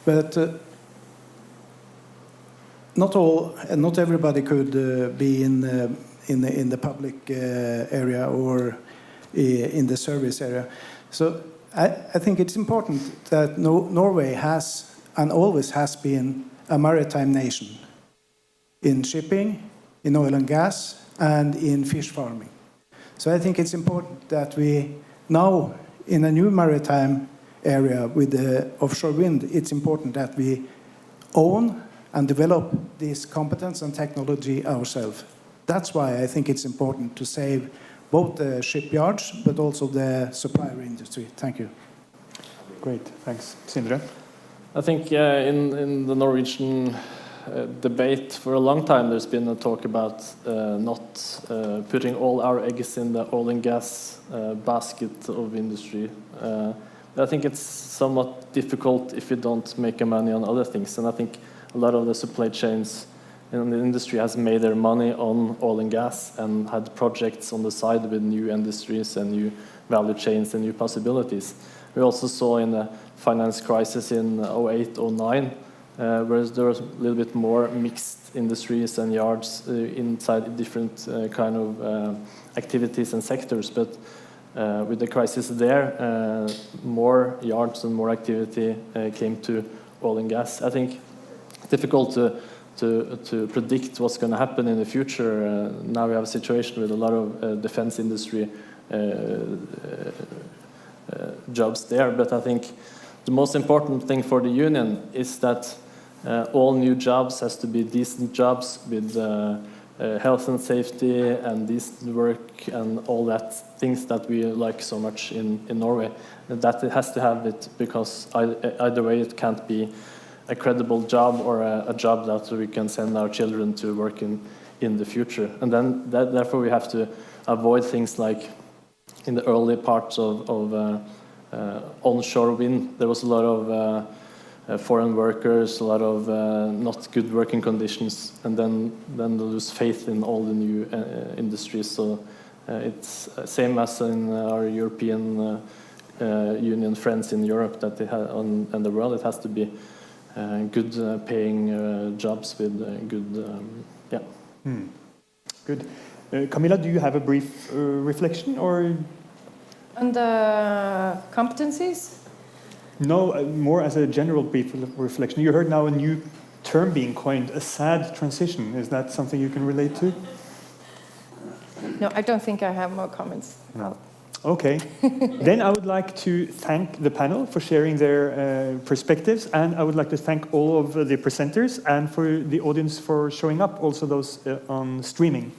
but not everybody could be in the public area or in the service area. So I think it's important that Norway has and always has been a maritime nation in shipping, in oil and gas, and in fish farming. So I think it's important that we now, in a new maritime area with the offshore wind, it's important that we own and develop this competence and technology ourselves. That's why I think it's important to save both the shipyards but also the supplier industry. Thank you. Great, thanks. Sindre? I think in the Norwegian debate for a long time there's been a talk about not putting all our eggs in the oil and gas basket of industry. I think it's somewhat difficult if you don't make money on other things, and I think a lot of the supply chains in the industry has made their money on oil and gas and had projects on the side with new industries and new value chains and new possibilities. We also saw in the finance crisis in 08-09 whereas there was a little bit more mixed industries and yards inside different kind of activities and sectors, but with the crisis there, more yards and more activity came to oil and gas. I think it's difficult to predict what's going to happen in the future. Now we have a situation with a lot of defense industry jobs there, but I think the most important thing for the union is that all new jobs has to be decent jobs with health and safety and decent work and all that things that we like so much in Norway. That it has to have it, because either way it can't be a credible job or a job that we can send our children to work in the future. And then therefore we have to avoid things like in the early parts of onshore wind, there was a lot of foreign workers, a lot of not good working conditions, and then they lose faith in all the new industries. So it's same as in our European Union friends in Europe that they have and the world. It has to be good paying jobs with good, yeah. Good. Camilla, do you have a brief reflection or? On the competencies? No, more as a general brief reflection. You heard now a new term being coined, a sad transition. Is that something you can relate to? No, I don't think I have more comments. No. Okay. Then I would like to thank the panel for sharing their perspectives, and I would like to thank all of the presenters and for the audience for showing up, also those on streaming.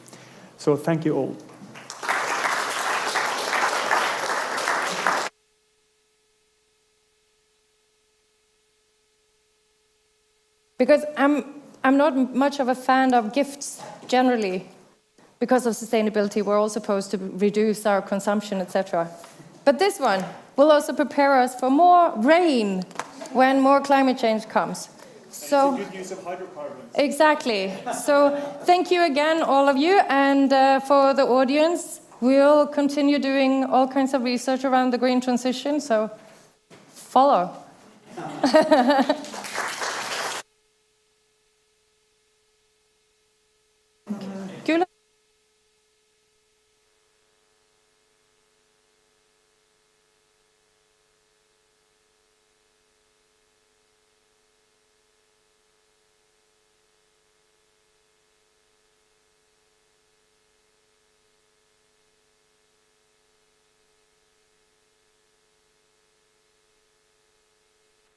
So thank you all. Because I'm not much of a fan of gifts generally. Because of sustainability, we're all supposed to reduce our consumption, etc. But this one will also prepare us for more rain when more climate change comes. So, it's a good use of hydrocarbons. Exactly. So thank you again, all of you. And for the audience, we'll continue doing all kinds of research around the green transition. So follow.